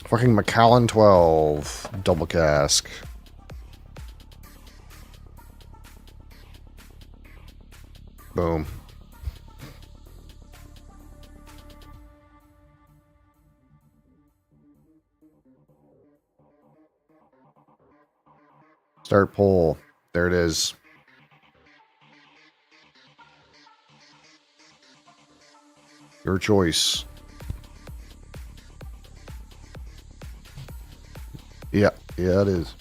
Fucking Macallan 12 double cask. Boom. Start poll. There it is. Your choice. Yeah, it is.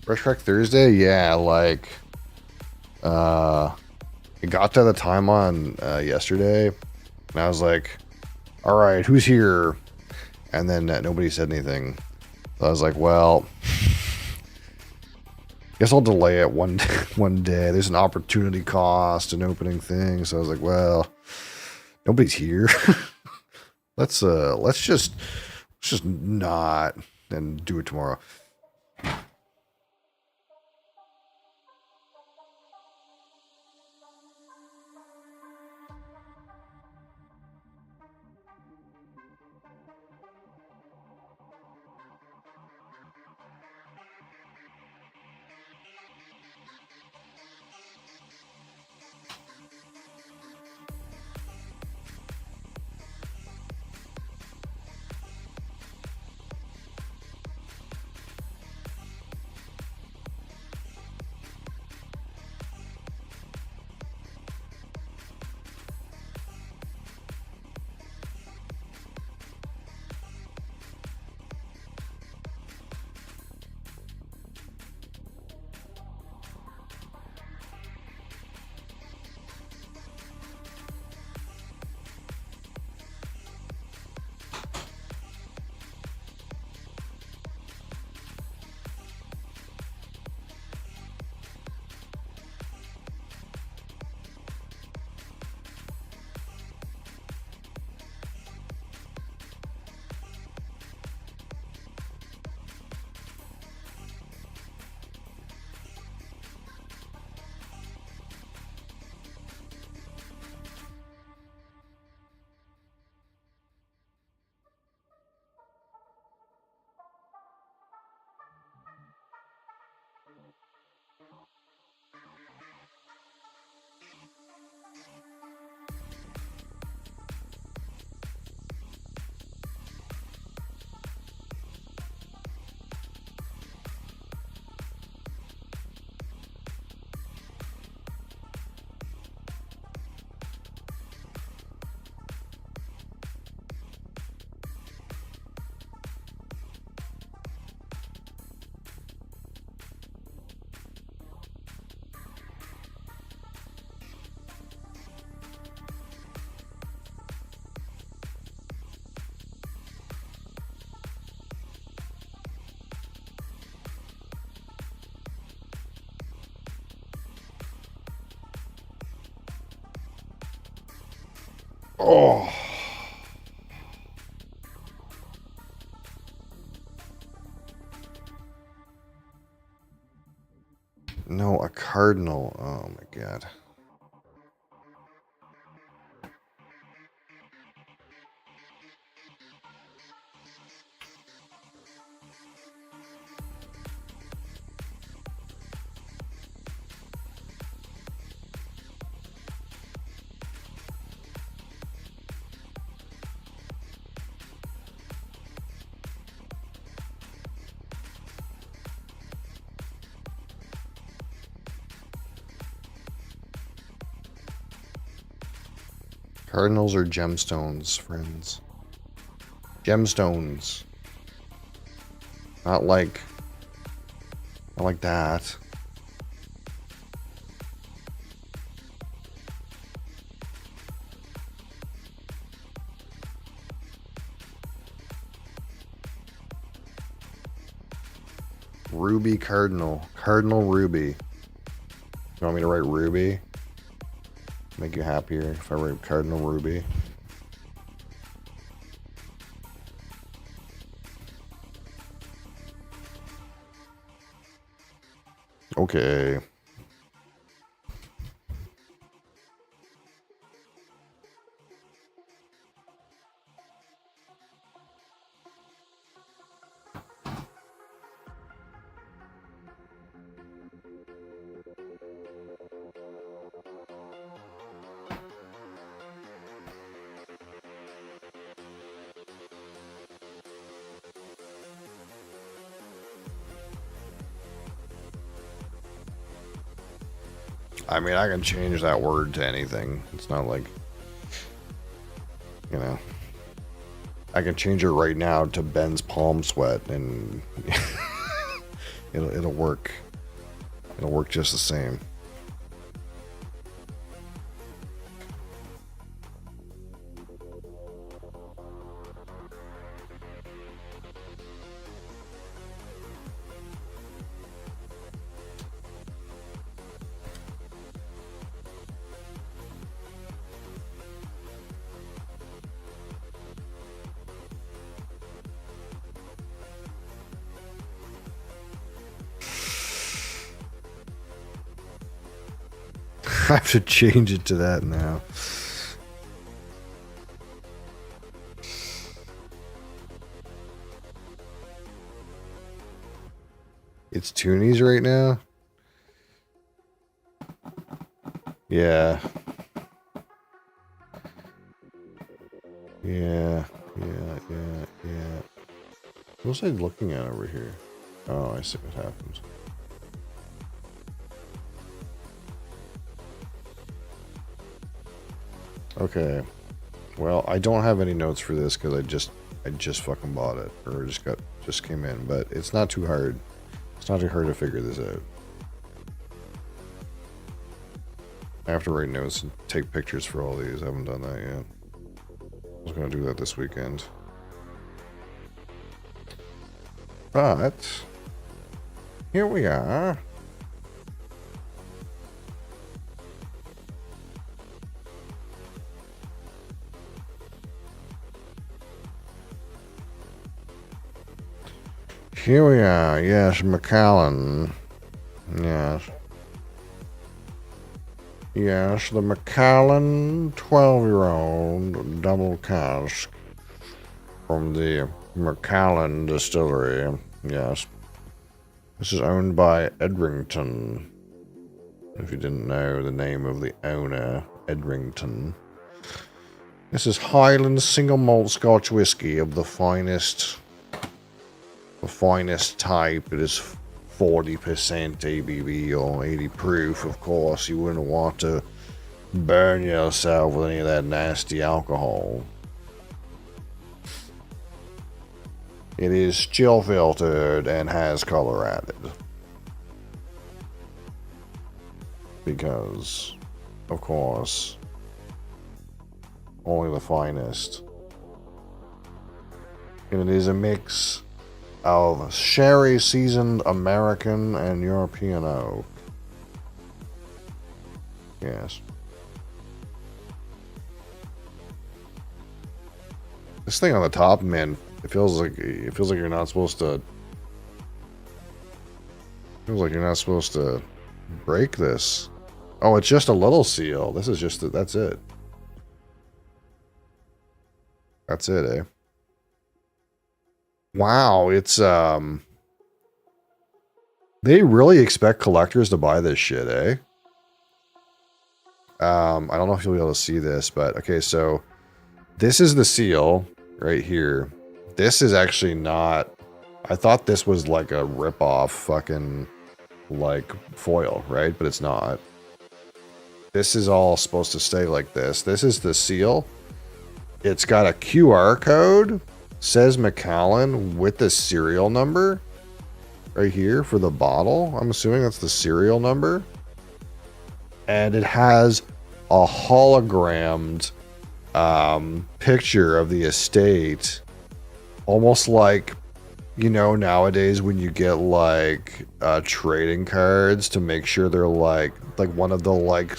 Fresh Track Thursday? Yeah, like, it got to the time on yesterday, and I was like, all right, who's here? And then nobody said anything. So I was like, well, guess I'll delay it one day. There's an opportunity cost, an opening thing. So I was like, well, nobody's here. let's just not and do it tomorrow. Oh. No, a cardinal. Oh my god. Cardinals are gemstones, friends. Gemstones. Not like that. Ruby Cardinal. Cardinal Ruby. You want me to write Ruby? Make you happier if I write Cardinal Ruby? Okay. I mean, I can change that word to anything. It's not like, you know, I can change it right now to Ben's palm sweat, and it'll work. It'll work just the same. I have to change it to that now. It's toonies right now? Yeah. Yeah. What was I looking at over here? Oh, I see what happens. Okay. Well, I don't have any notes for this because I just fucking bought it, or just came in, but it's not too hard. It's not too hard to figure this out. I have to write notes and take pictures for all these. I haven't done that yet. I was gonna do that this weekend. But here we are. Here we are, yes, Macallan. Yes. Yes, the Macallan 12-year-old double cask from the Macallan distillery. Yes. This is owned by Edrington. If you didn't know the name of the owner, Edrington. This is Highland single malt Scotch whiskey of the finest type. It is 40% ABV or 80 proof. Of course, you wouldn't want to burn yourself with any of that nasty alcohol. It is chill filtered and has color added. Because, of course, only the finest. And it is a mix of sherry seasoned American and European oak. Yes. This thing on the top, man, it feels like you're not supposed to. Feels like you're not supposed to break this. Oh, it's just a little seal. This is just that's it. That's it, eh? Wow, it's they really expect collectors to buy this shit, eh? I don't know if you'll be able to see this, but okay, so this is the seal right here. This is actually not. I thought this was like a rip-off fucking like foil, right? But it's not. This is all supposed to stay like this. This is the seal. It's got a QR code, says Macallan with the serial number right here for the bottle. I'm assuming that's the serial number. And it has a hologrammed picture of the estate, almost like, you know, nowadays when you get like trading cards to make sure they're like one of the like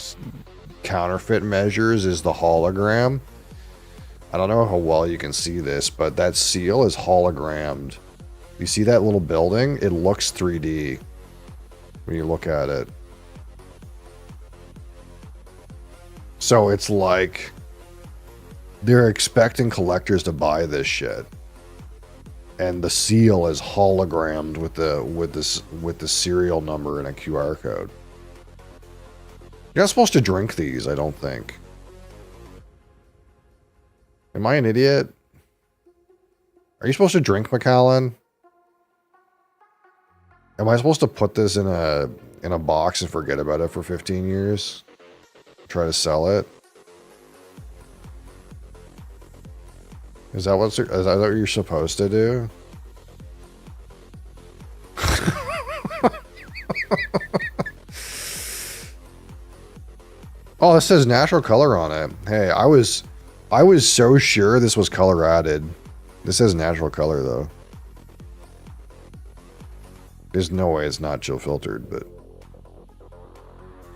counterfeit measures is the hologram. I don't know how well you can see this, but that seal is hologrammed. You see that little building? It looks 3D when you look at it. So it's like they're expecting collectors to buy this shit. And the seal is hologrammed with the serial number and a QR code. You're not supposed to drink these, I don't think. Am I an idiot? Are you supposed to drink, Macallan? Am I supposed to put this in a box and forget about it for 15 years? Try to sell it? Is that what you're supposed to do? Oh, this says natural color on it. Hey, I was so sure this was color added. This says natural color though. There's no way it's not chill filtered, but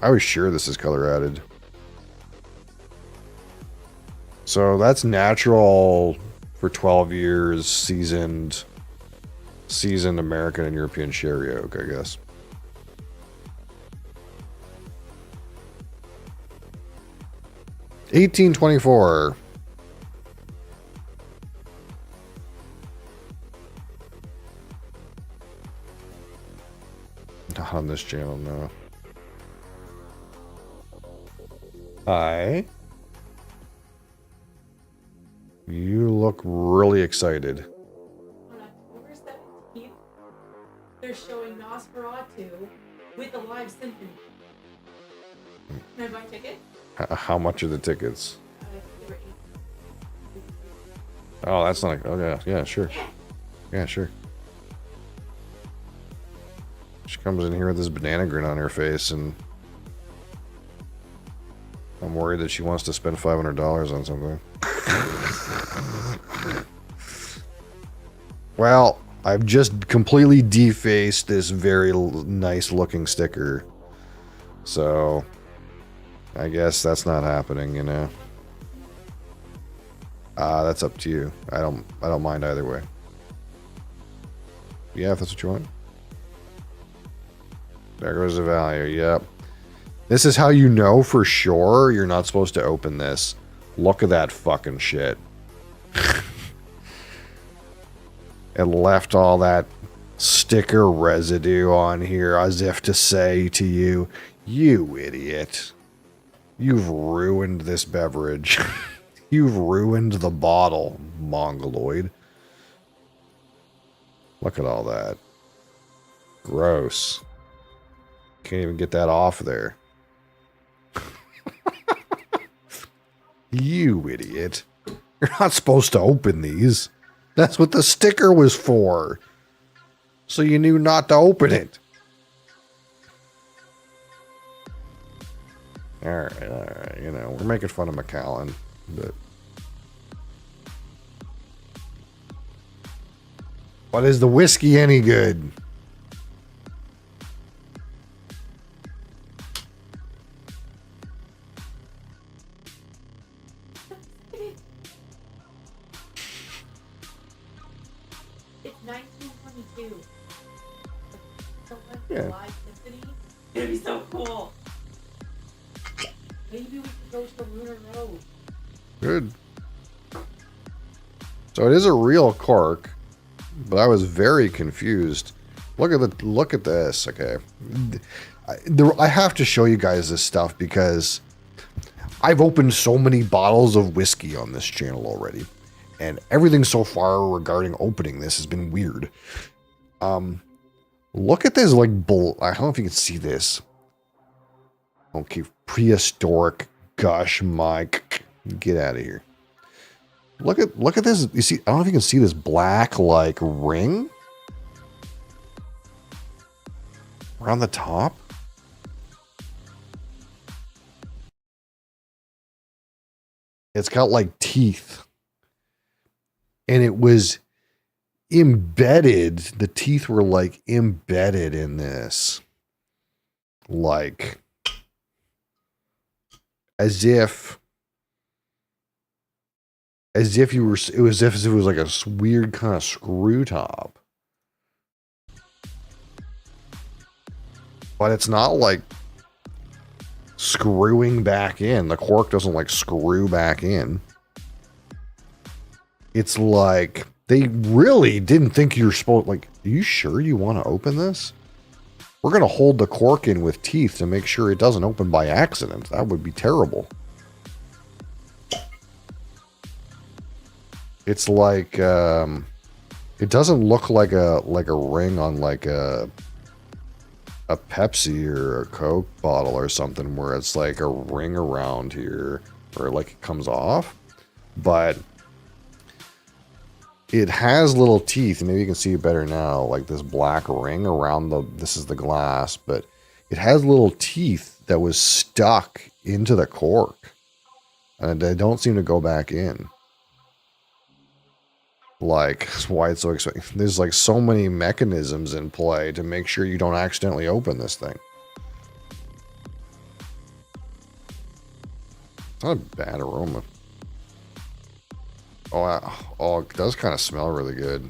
I was sure this is color added. So that's natural for 12 years, seasoned American and European sherry oak, I guess. $18.24. Not on this channel, no. Hi. You look really excited. On October 17th, they're showing Nosferatu with a live symphony. Can I buy tickets? How much are the tickets? They were Oh, that's not a... Oh, yeah, sure. Yeah, sure. She comes in here with this banana grin on her face, and I'm worried that she wants to spend $500 on something. Well, I've just completely defaced this very nice looking sticker. So, I guess that's not happening, you know. That's up to you. I don't mind either way. Yeah, if that's what you want. There goes the value, yep. This is how you know for sure you're not supposed to open this. Look at that fucking shit. It left all that sticker residue on here as if to say to you, you idiot. You've ruined this beverage. You've ruined the bottle, mongoloid. Look at all that. Gross. Can't even get that off there. You idiot. You're not supposed to open these. That's what the sticker was for. So you knew not to open it. Alright, you know, we're making fun of Macallan, but... What is the whiskey any good? 1922. Yeah. Live symphony. It'd be so cool. Maybe we could go to Lunar Road. Good. So it is a real cork, but I was very confused. Look at this. Okay, I have to show you guys this stuff because I've opened so many bottles of whiskey on this channel already, and everything so far regarding opening this has been weird. Look at this, like, I don't know if you can see this. Okay, prehistoric gush, Mike. Get out of here. Look at this. You see, I don't know if you can see this black, like, ring around the top. It's got, like, teeth. And it was embedded. The teeth were, like, embedded in this. Like, as if you were, it was as if it was like a weird kind of screw top. But it's not like screwing back in. The cork doesn't like screw back in. It's like they really didn't think you're supposed, like, are you sure you want to open this? We're going to hold the cork in with teeth to make sure it doesn't open by accident. That would be terrible. It's like, it doesn't look like a ring on like a Pepsi or a Coke bottle or something where it's like a ring around here where like it comes off. But it has little teeth. Maybe you can see it better now. Like this black ring around this is the glass, but it has little teeth that was stuck into the cork. And they don't seem to go back in. Like, that's why it's so expensive. There's like so many mechanisms in play to make sure you don't accidentally open this thing. It's not a bad aroma. Oh, it does kind of smell really good.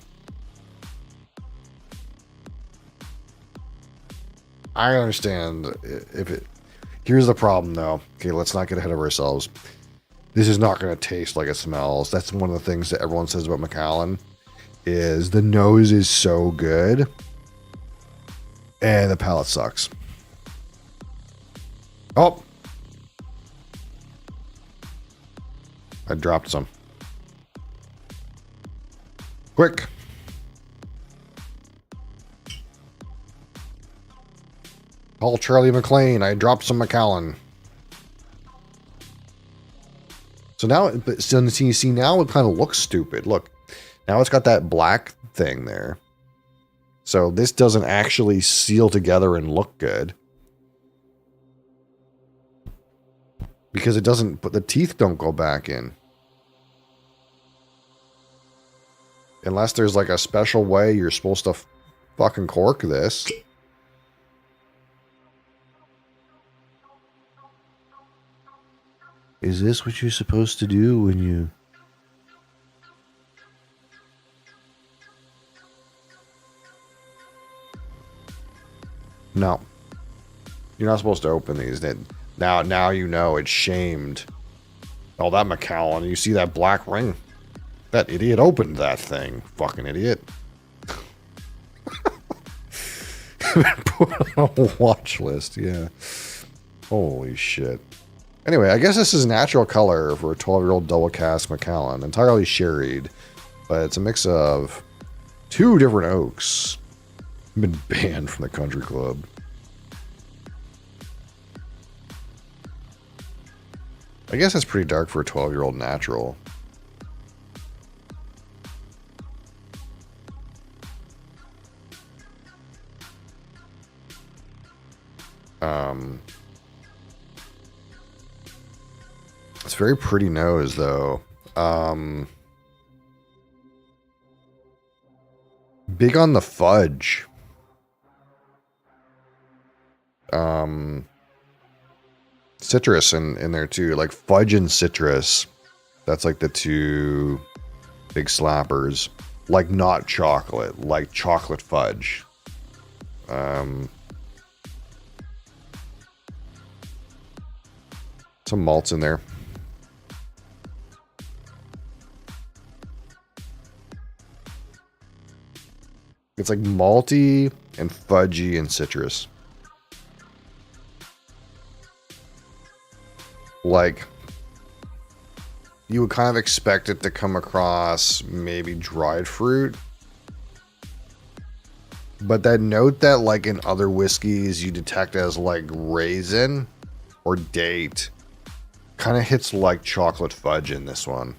I understand if it... Here's the problem, though. Okay, let's not get ahead of ourselves. This is not going to taste like it smells. That's one of the things that everyone says about Macallan, is the nose is so good, and the palate sucks. Oh! I dropped some. Quick! Call Charlie McLean. I dropped some Macallan. So now, so you see, now it kind of looks stupid. Look, now it's got that black thing there. So this doesn't actually seal together and look good. Because it doesn't, but the teeth don't go back in. Unless there's like a special way you're supposed to fucking cork this. Is this what you're supposed to do when you... No. You're not supposed to open these. Now you know it's shamed. Oh, that Macallan. You see that black ring? That idiot opened that thing. Fucking idiot. Put on a watch list, yeah. Holy shit. Anyway, I guess this is natural color for a 12-year-old double cask Macallan. Entirely sherried. But it's a mix of 2 different oaks. Been banned from the country club. I guess that's pretty dark for a 12-year-old natural. It's very pretty nose, though. Big on the fudge. Citrus in there, too. Like, fudge and citrus. That's, like, the 2 big slappers. Like not chocolate, like chocolate fudge. Some malts in there. It's like malty and fudgy and citrus. Like, you would kind of expect it to come across maybe dried fruit. But that note that like in other whiskeys you detect as like raisin or date kind of hits like chocolate fudge in this one.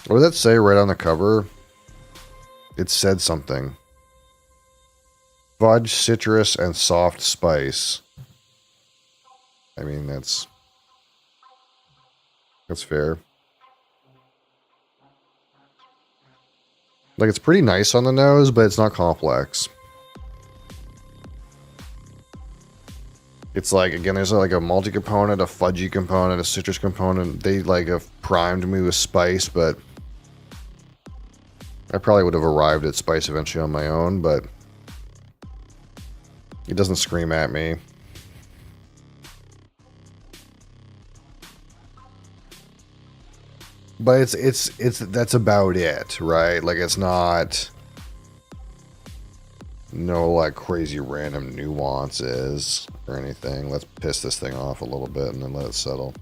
What did that say right on the cover? It said something. Fudge, citrus, and soft spice. I mean, that's fair. Like, it's pretty nice on the nose, but it's not complex. It's like, again, there's like a malty component, a fudgy component, a citrus component. They like have primed me with spice, but I probably would have arrived at spice eventually on my own, but it doesn't scream at me. But it's that's about it, right? Like, it's not no like crazy random nuances or anything. Let's piss this thing off a little bit and then let it settle.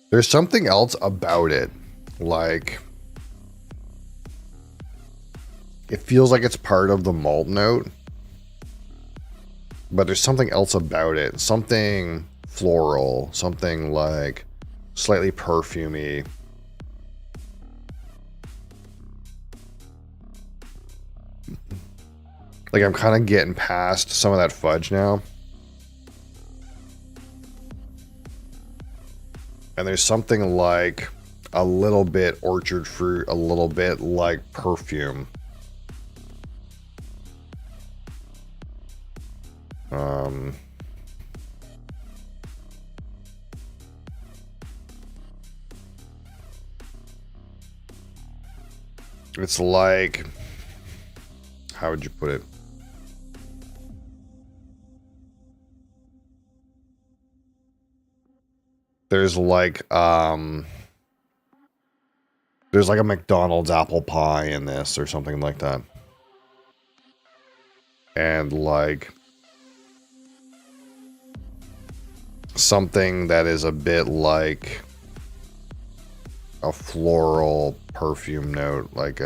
There's something else about it. Like, it feels like it's part of the malt note. But there's something else about it. Something floral. Something like slightly perfumey. Like, I'm kind of getting past some of that fudge now. And there's something like a little bit orchard fruit, a little bit like perfume. It's like, how would you put it? There's like a McDonald's apple pie in this or something like that. And like something that is a bit like a floral perfume note, like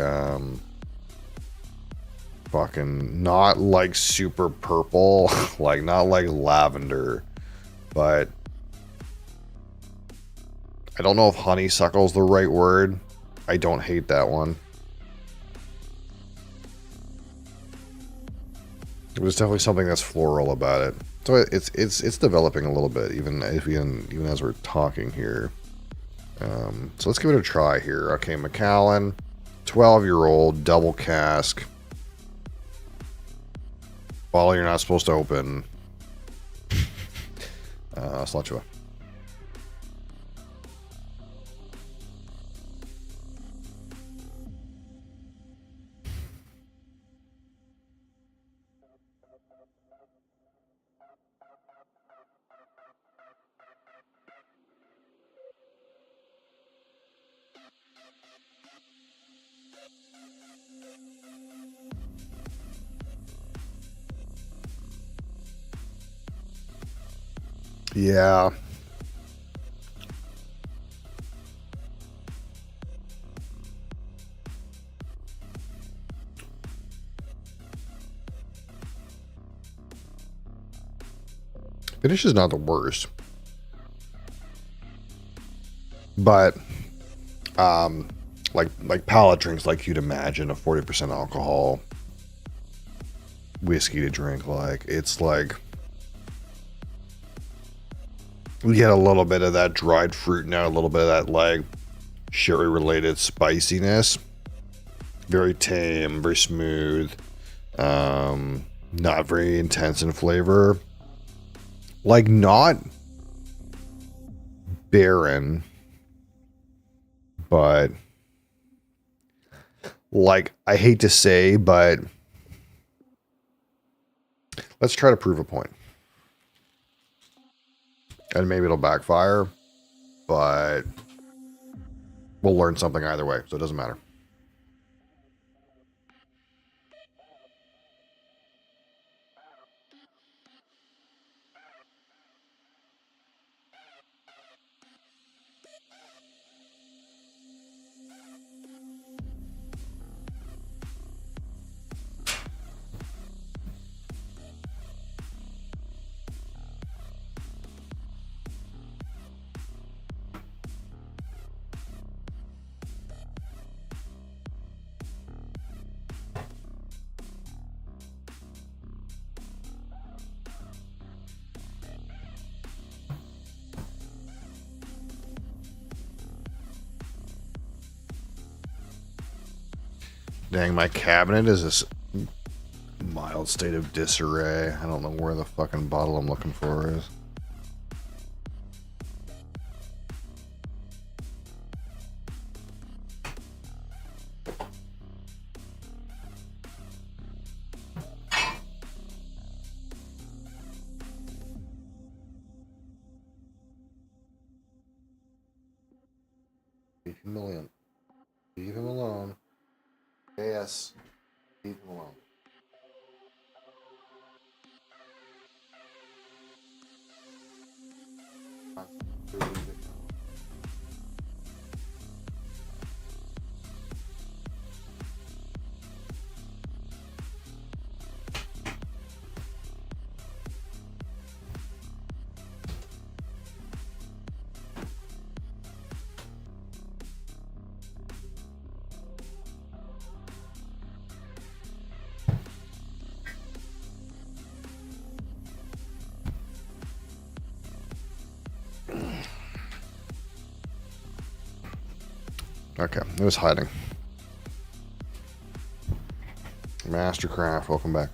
fucking not like super purple, like not like lavender, but I don't know if honeysuckle's the right word. I don't hate that one. There's definitely something that's floral about it. So it's developing a little bit, even as we're talking here. So let's give it a try here. Okay, Macallan, 12-year-old, double cask. Bottle you're not supposed to open. Slachua. Yeah. Finish is not the worst. But like palate drinks, like you'd imagine, a 40% alcohol whiskey to drink. Like it's like we get a little bit of that dried fruit now, a little bit of that like sherry related spiciness. Very tame, very smooth, not very intense in flavor. Like not barren, but like I hate to say, but let's try to prove a point. And maybe it'll backfire, but we'll learn something either way, so it doesn't matter. Dang, my cabinet is this mild state of disarray. I don't know where the fucking bottle I'm looking for is. Leave him alone. Leave him alone. Yes. Leave him alone. Okay, it was hiding. Mastercraft, welcome back.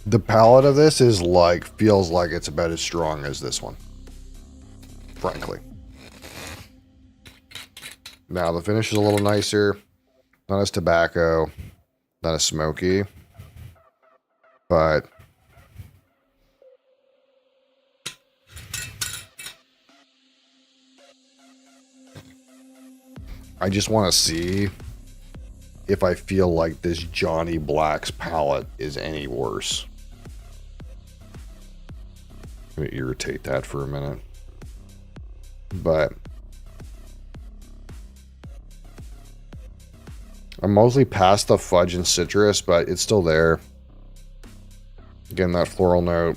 The palate of this is like, feels like it's about as strong as this one, frankly. Now the finish is a little nicer, not as tobacco, not as smoky, but I just want to see if I feel like this Johnny Black's palate is any worse. I'm gonna irritate that for a minute. But I'm mostly past the fudge and citrus, but it's still there. Again, that floral note.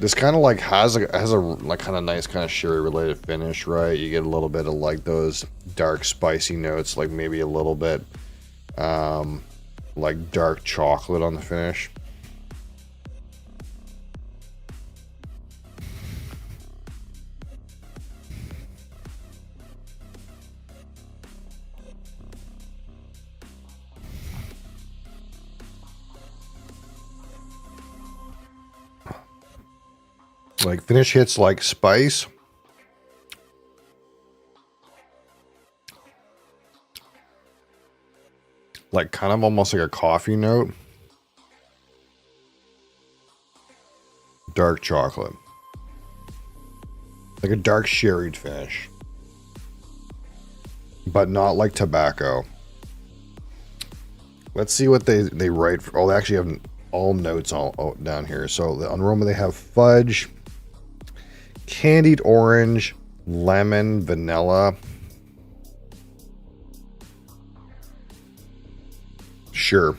This kind of like has a like kind of nice kind of sherry related finish, right? You get a little bit of like those dark spicy notes, like maybe a little bit like dark chocolate on the finish. Like finish hits like spice. Like kind of almost like a coffee note. Dark chocolate. Like a dark sherried finish. But not like tobacco. Let's see what they write for. Oh, they actually have all notes all down here. So on aroma they have fudge, candied orange, lemon, vanilla. Sure.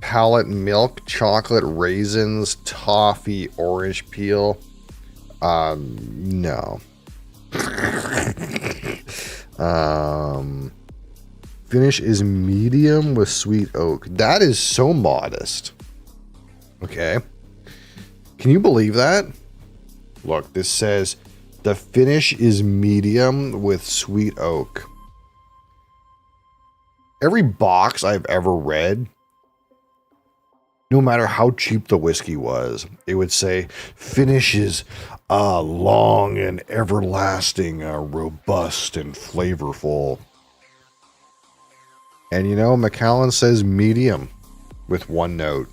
palate: milk, chocolate, raisins, toffee, orange peel. No. Finish is medium with sweet oak. That is so modest. Okay. Can you believe that? Look, this says the finish is medium with sweet oak. Every box I've ever read, no matter how cheap the whiskey was, it would say finish is long and everlasting, robust and flavorful. And you know, Macallan says medium with one note.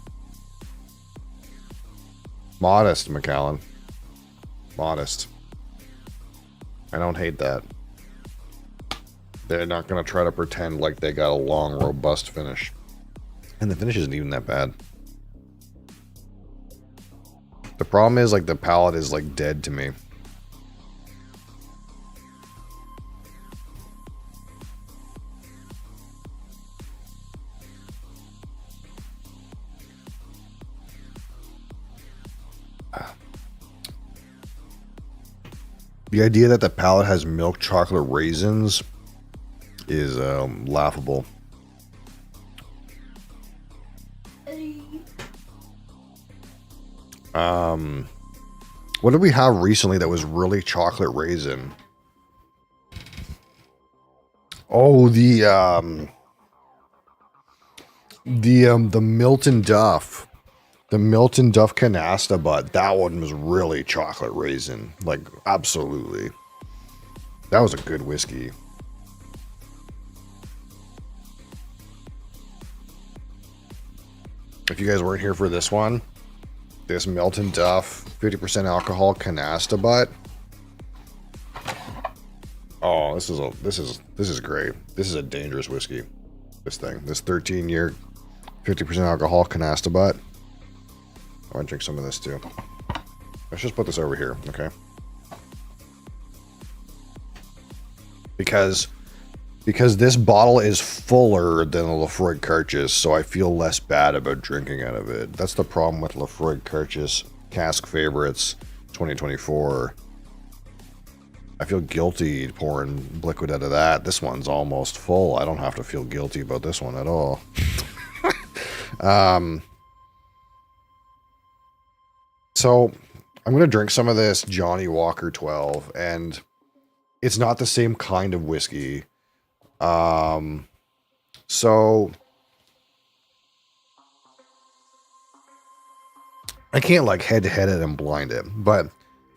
Modest, Macallan. Modest. I don't hate that. They're not going to try to pretend like they got a long, robust finish. And the finish isn't even that bad. The problem is, like, the palate is, like, dead to me. The idea that the palate has milk chocolate raisins is laughable. What did we have recently that was really chocolate raisin? Oh, the Milton Duff. The Milton Duff Canasta Butt. That one was really chocolate raisin. Like, absolutely. That was a good whiskey. If you guys weren't here for this one, this Milton Duff 50% alcohol Canasta Butt. Oh, this is great. This is a dangerous whiskey. This thing. This 13-year 50% alcohol Canasta Butt. I want to drink some of this too. Let's just put this over here, okay? Because this bottle is fuller than the Lafroy Kirches, so I feel less bad about drinking out of it. That's the problem with Lafroy Kirches Cask Favorites 2024. I feel guilty pouring liquid out of that. This one's almost full. I don't have to feel guilty about this one at all. So I'm going to drink some of this Johnny Walker 12, and it's not the same kind of whiskey. So I can't like head to head it and blind it, but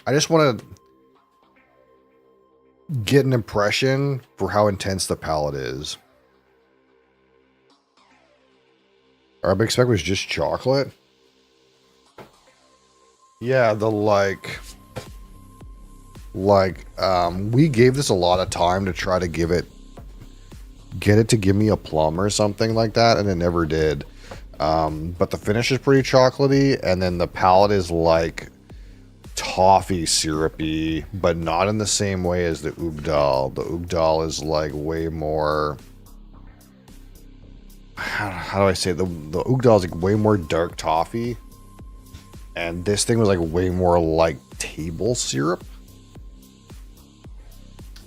I just want to get an impression for how intense the palate is. Our big spec was just chocolate. Yeah, the we gave this a lot of time to try to get it to give me a plum or something like that, and it never did. But the finish is pretty chocolatey, and then the palate is like toffee syrupy, but not in the same way as the Oogdal. The Oogdal is like way more, how do I say it? The Oogdal is like way more dark toffee. And this thing was like way more like table syrup.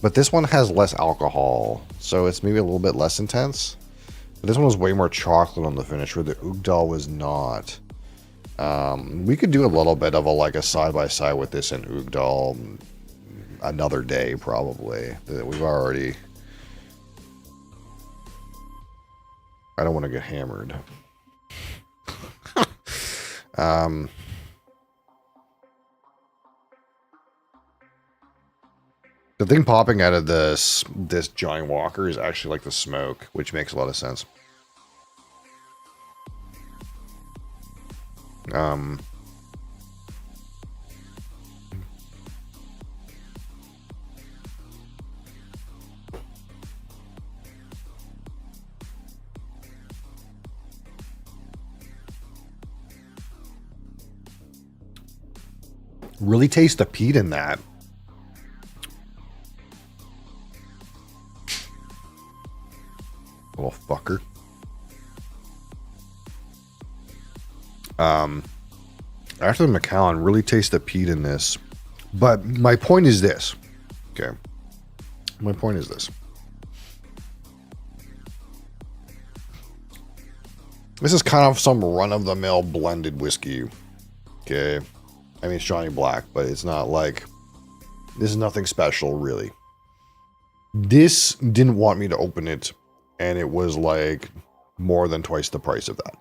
But this one has less alcohol, so it's maybe a little bit less intense. But this one was way more chocolate on the finish, where the Oogdal was not. We could do a little bit of a side-by-side with this and Oogdal another day, probably. We've already... I don't want to get hammered. The thing popping out of this Johnny Walker is actually like the smoke, which makes a lot of sense. Really taste the peat in that. Little fucker. After the Macallan, really taste the peat in this. But my point is this. Okay. My point is this. This is kind of some run-of-the-mill blended whiskey. Okay. I mean, it's Johnny Black, but it's not like... This is nothing special, really. This didn't want me to open it, and it was like more than twice the price of that.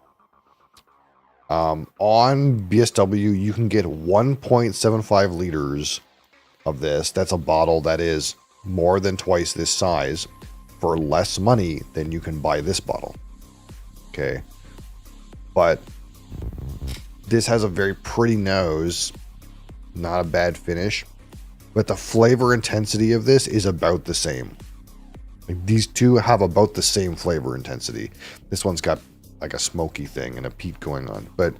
On BSW, you can get 1.75 liters of this. That's a bottle that is more than twice this size for less money than you can buy this bottle. Okay. But this has a very pretty nose, not a bad finish, but the flavor intensity of this is about the same. Like, these two have about the same flavor intensity. This one's got like a smoky thing and a peat going on, but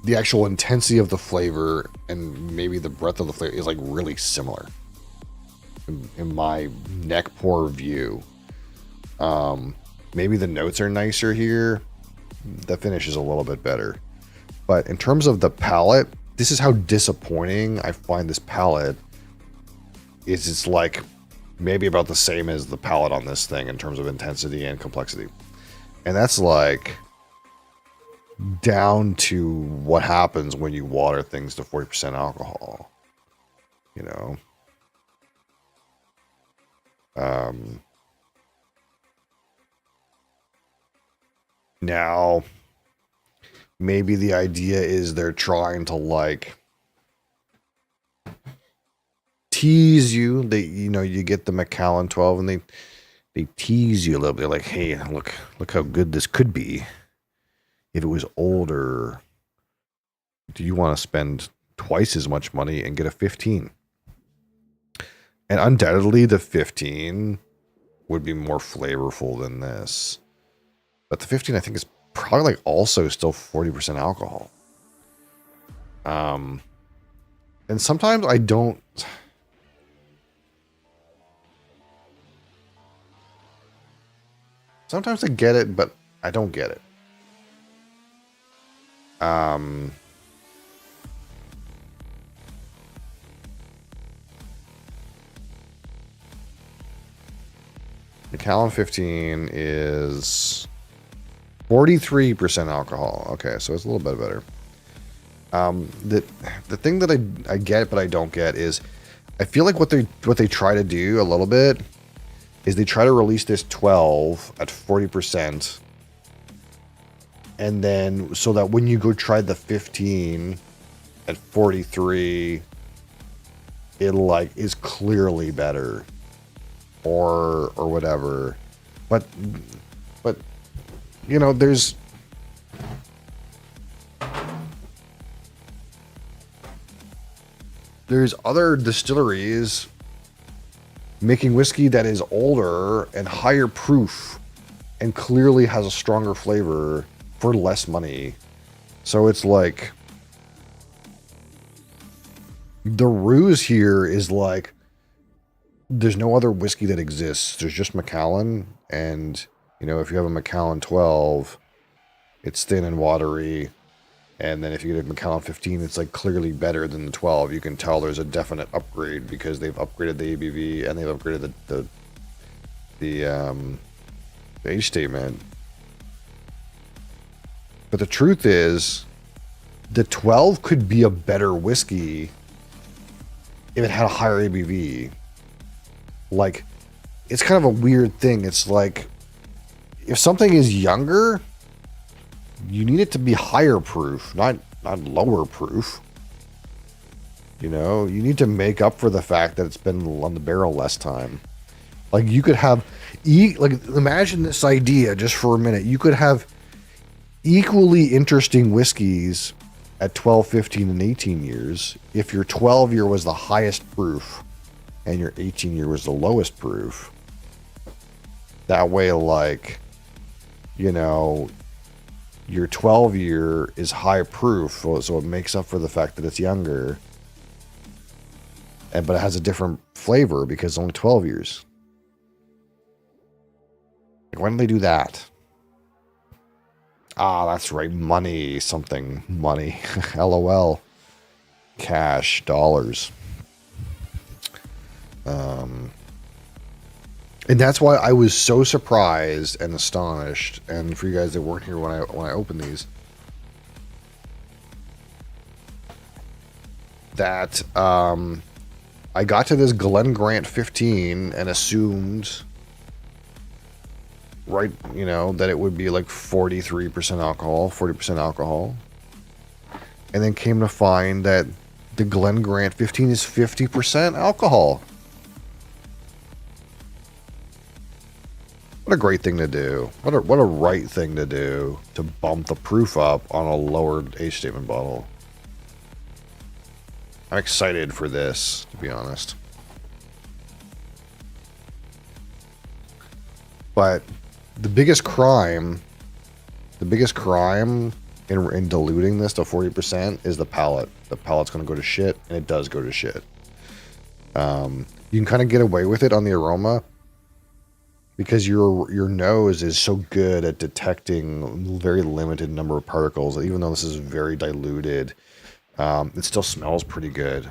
the actual intensity of the flavor and maybe the breadth of the flavor is like really similar in my neck pour view. Maybe the notes are nicer here. The finish is a little bit better, but in terms of the palate, this is how disappointing I find this palate is. It's like maybe about the same as the palate on this thing in terms of intensity and complexity. And that's like down to what happens when you water things to 40% alcohol, you know? Now, maybe the idea is they're trying to like tease you. They, you know, you get the Macallan 12 and they tease you a little bit, like, hey, look how good this could be if it was older. Do you want to spend twice as much money and get a 15? And undoubtedly the 15 would be more flavorful than this. But the 15 I think is probably like also still 40% alcohol. And sometimes I don't... Sometimes I get it, but I don't get it. Macallan 15 is 43% alcohol. Okay, so it's a little bit better. The thing that I get but I don't get is I feel like what they try to do a little bit is they try to release this 12 at 40%, and then so that when you go try the 15 at 43, it like is clearly better or whatever. But you know, there's other distilleries making whiskey that is older and higher proof and clearly has a stronger flavor for less money. So it's like the ruse here is like there's no other whiskey that exists. There's just Macallan, and you know, if you have a Macallan 12, it's thin and watery. And then if you get a Macallan 15, it's like clearly better than the 12. You can tell there's a definite upgrade because they've upgraded the ABV and they've upgraded the age statement. But the truth is, the 12 could be a better whiskey if it had a higher ABV. Like, it's kind of a weird thing. It's like, if something is younger, you need it to be higher proof, not lower proof. You know, you need to make up for the fact that it's been on the barrel less time. Like, you could have, like, imagine this idea just for a minute. You could have equally interesting whiskeys at 12, 15, and 18 years if your 12 year was the highest proof and your 18 year was the lowest proof. That way, like, you know, your 12 year is high proof, so it makes up for the fact that it's younger. But it has a different flavor because it's only 12 years. Like, why don't they do that? Ah, that's right. Money, something, money. LOL. Cash, dollars. And that's why I was so surprised and astonished. And for you guys that weren't here when I opened these, that I got to this Glen Grant 15 and assumed, right, you know, that it would be like 43% alcohol, 40% alcohol. And then came to find that the Glen Grant 15 is 50% alcohol. What a great thing to do. What a right thing to do to bump the proof up on a lower age statement bottle. I'm excited for this, to be honest. But the biggest crime in diluting this to 40% is the palate. The palate's going to go to shit, and it does go to shit. You can kind of get away with it on the aroma because your nose is so good at detecting very limited number of particles that even though this is very diluted, it still smells pretty good.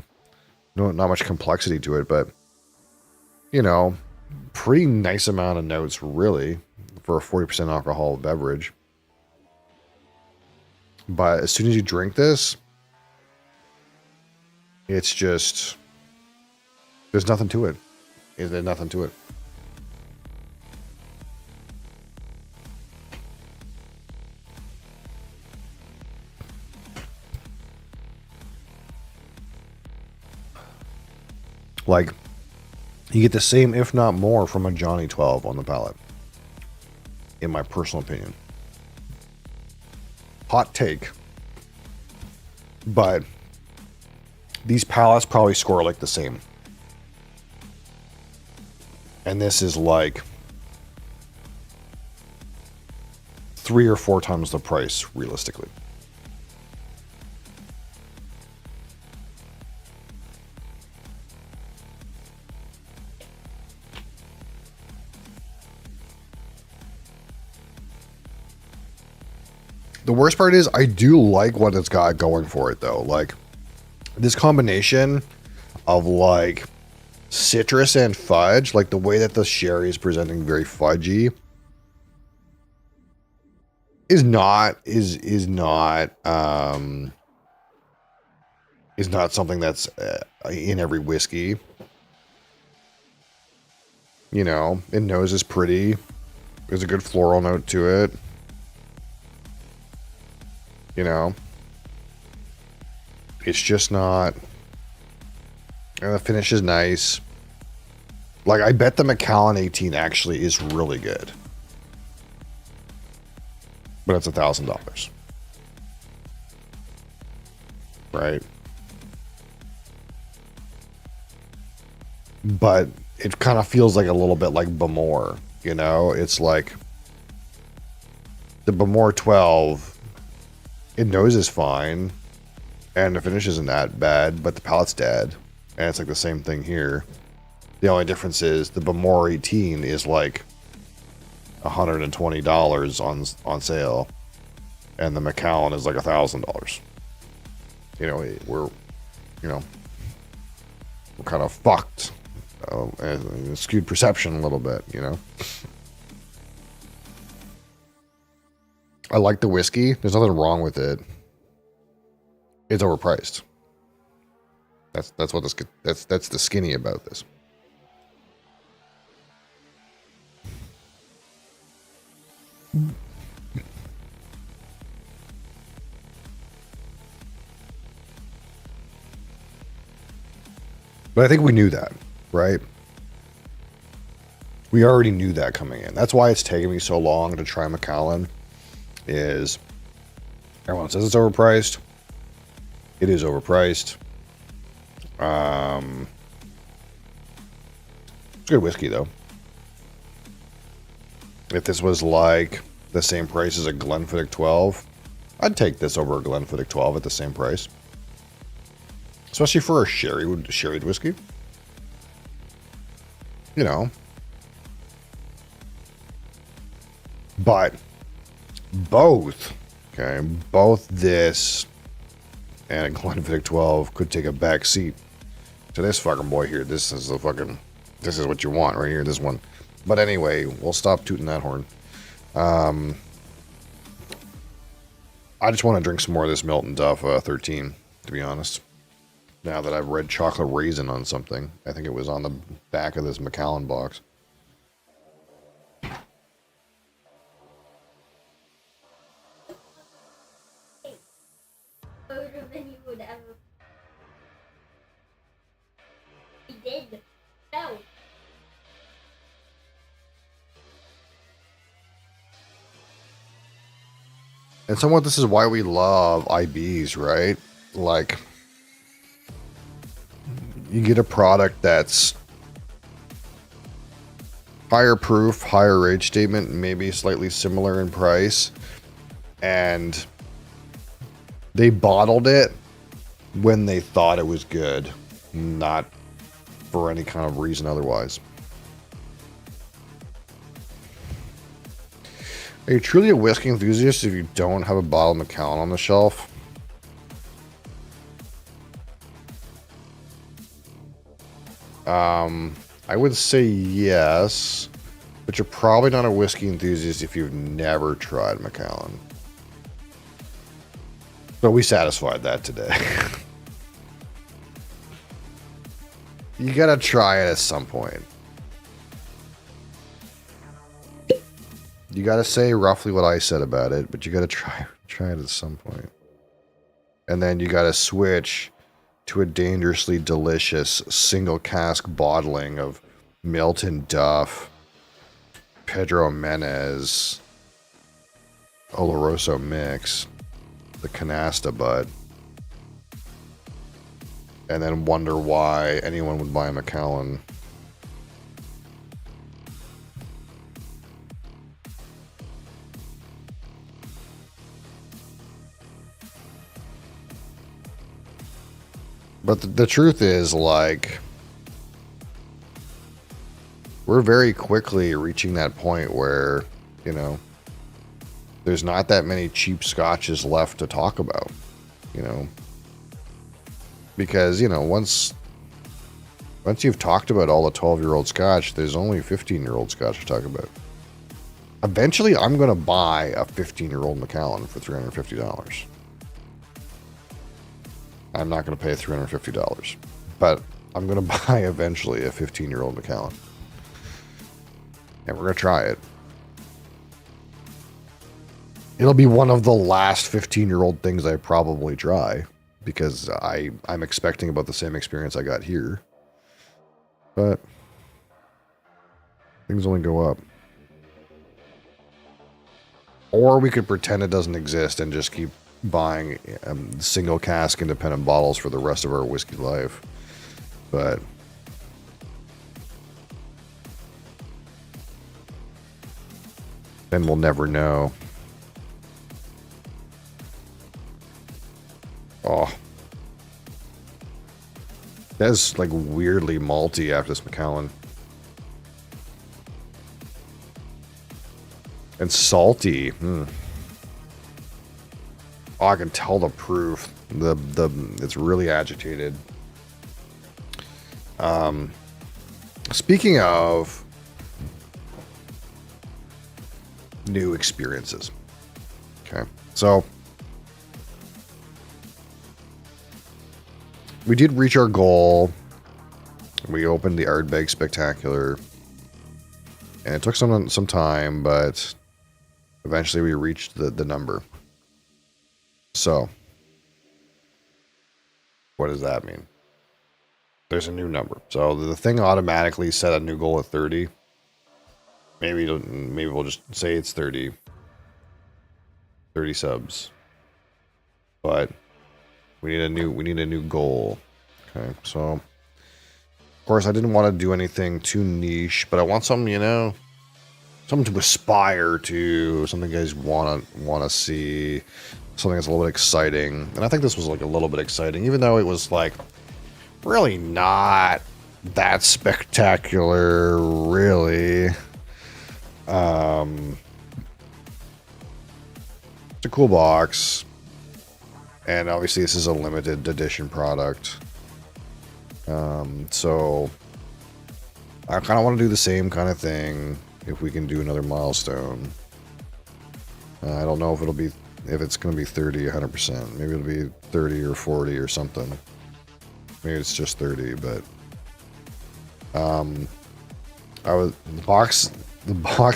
No, not much complexity to it, but you know, pretty nice amount of notes really for a 40% alcohol beverage. But as soon as you drink this, it's just, there's nothing to it. There's nothing to it. Like, you get the same, if not more, from a Johnny 12 on the palate. In my personal opinion. Hot take. But these palates probably score like the same. And this is like 3 or 4 times the price, realistically. The worst part is I do like what it's got going for it, though. Like, this combination of, like, citrus and fudge, like the way that the sherry is presenting very fudgy, is not something that's in every whiskey. You know, it nose is pretty. There's a good floral note to it. You know, it's just not, and the finish is nice. Like, I bet the Macallan 18 actually is really good, but it's $1,000, right? But it kind of feels like a little bit like Bamor, you know? It's like the Bamor 12. It noses fine, and the finish isn't that bad, but the palate's dead, and it's like the same thing here. The only difference is the Bamor 18 is like $120 on sale, and the Macallan is like $1,000. You know, we're kind of fucked, and skewed perception a little bit, you know. I like the whiskey. There's nothing wrong with it. It's overpriced. That's what that's the skinny about this. But I think we knew that, right? We already knew that coming in. That's why it's taken me so long to try Macallan. Is everyone says it's overpriced. It is overpriced. It's good whiskey though. If this was like the same price as a Glenfiddich 12, I'd take this over a Glenfiddich 12 at the same price. Especially for a sherried whiskey. You know. But both, okay, both this and a Glenfiddich 12 could take a back seat to this fucking boy here. This is what you want right here, this one. But anyway, we'll stop tooting that horn. I just want to drink some more of this Milton Duff 13, to be honest. Now that I've read chocolate raisin on something. I think it was on the back of this Macallan box. Older than you would ever. He did. No. And somewhat this is why we love IBs, right? Like, you get a product that's higher proof, higher age statement, maybe slightly similar in price, and they bottled it when they thought it was good, not for any kind of reason otherwise. Are you truly a whiskey enthusiast if you don't have a bottle of Macallan on the shelf? I would say yes, but you're probably not a whiskey enthusiast if you've never tried Macallan. So we satisfied that today. You gotta try it at some point. You gotta say roughly what I said about it, but you gotta try it at some point. And then you gotta switch to a dangerously delicious single cask bottling of Milton Duff, Pedro Menez, Oloroso Mix, the Canasta Butt, and then wonder why anyone would buy a Macallan. But the truth is, like, we're very quickly reaching that point where, you know, there's not that many cheap scotches left to talk about, you know. Because, you know, once you've talked about all the 12-year-old scotch, there's only 15-year-old scotch to talk about. Eventually, I'm going to buy a 15-year-old Macallan for $350. I'm not going to pay $350, but I'm going to buy eventually a 15-year-old Macallan. And we're going to try it. It'll be one of the last 15-year-old things I probably try, because I'm expecting about the same experience I got here. But things only go up. Or we could pretend it doesn't exist and just keep buying single cask independent bottles for the rest of our whiskey life. But then we'll never know. Oh, that's like weirdly malty after this Macallan. And salty. Oh, I can tell the proof. It's really agitated. Speaking of new experiences. Okay. So we did reach our goal. We opened the Ardbeg Spectacular. And it took some time, but eventually we reached the number. So, what does that mean? There's a new number. So the thing automatically set a new goal at 30. Maybe we'll just say it's 30. 30 subs. But we need a new goal. Okay, so of course I didn't want to do anything too niche, but I want something, you know, something to aspire to, something you guys want to see. Something that's a little bit exciting. And I think this was like a little bit exciting, even though it was like really not that spectacular, really. It's a cool box. And obviously this is a limited edition product. So I kind of want to do the same kind of thing if we can do another milestone. I don't know if it'll be, if it's going to be 30, 100%. Maybe it'll be 30 or 40 or something. Maybe it's just 30, but the box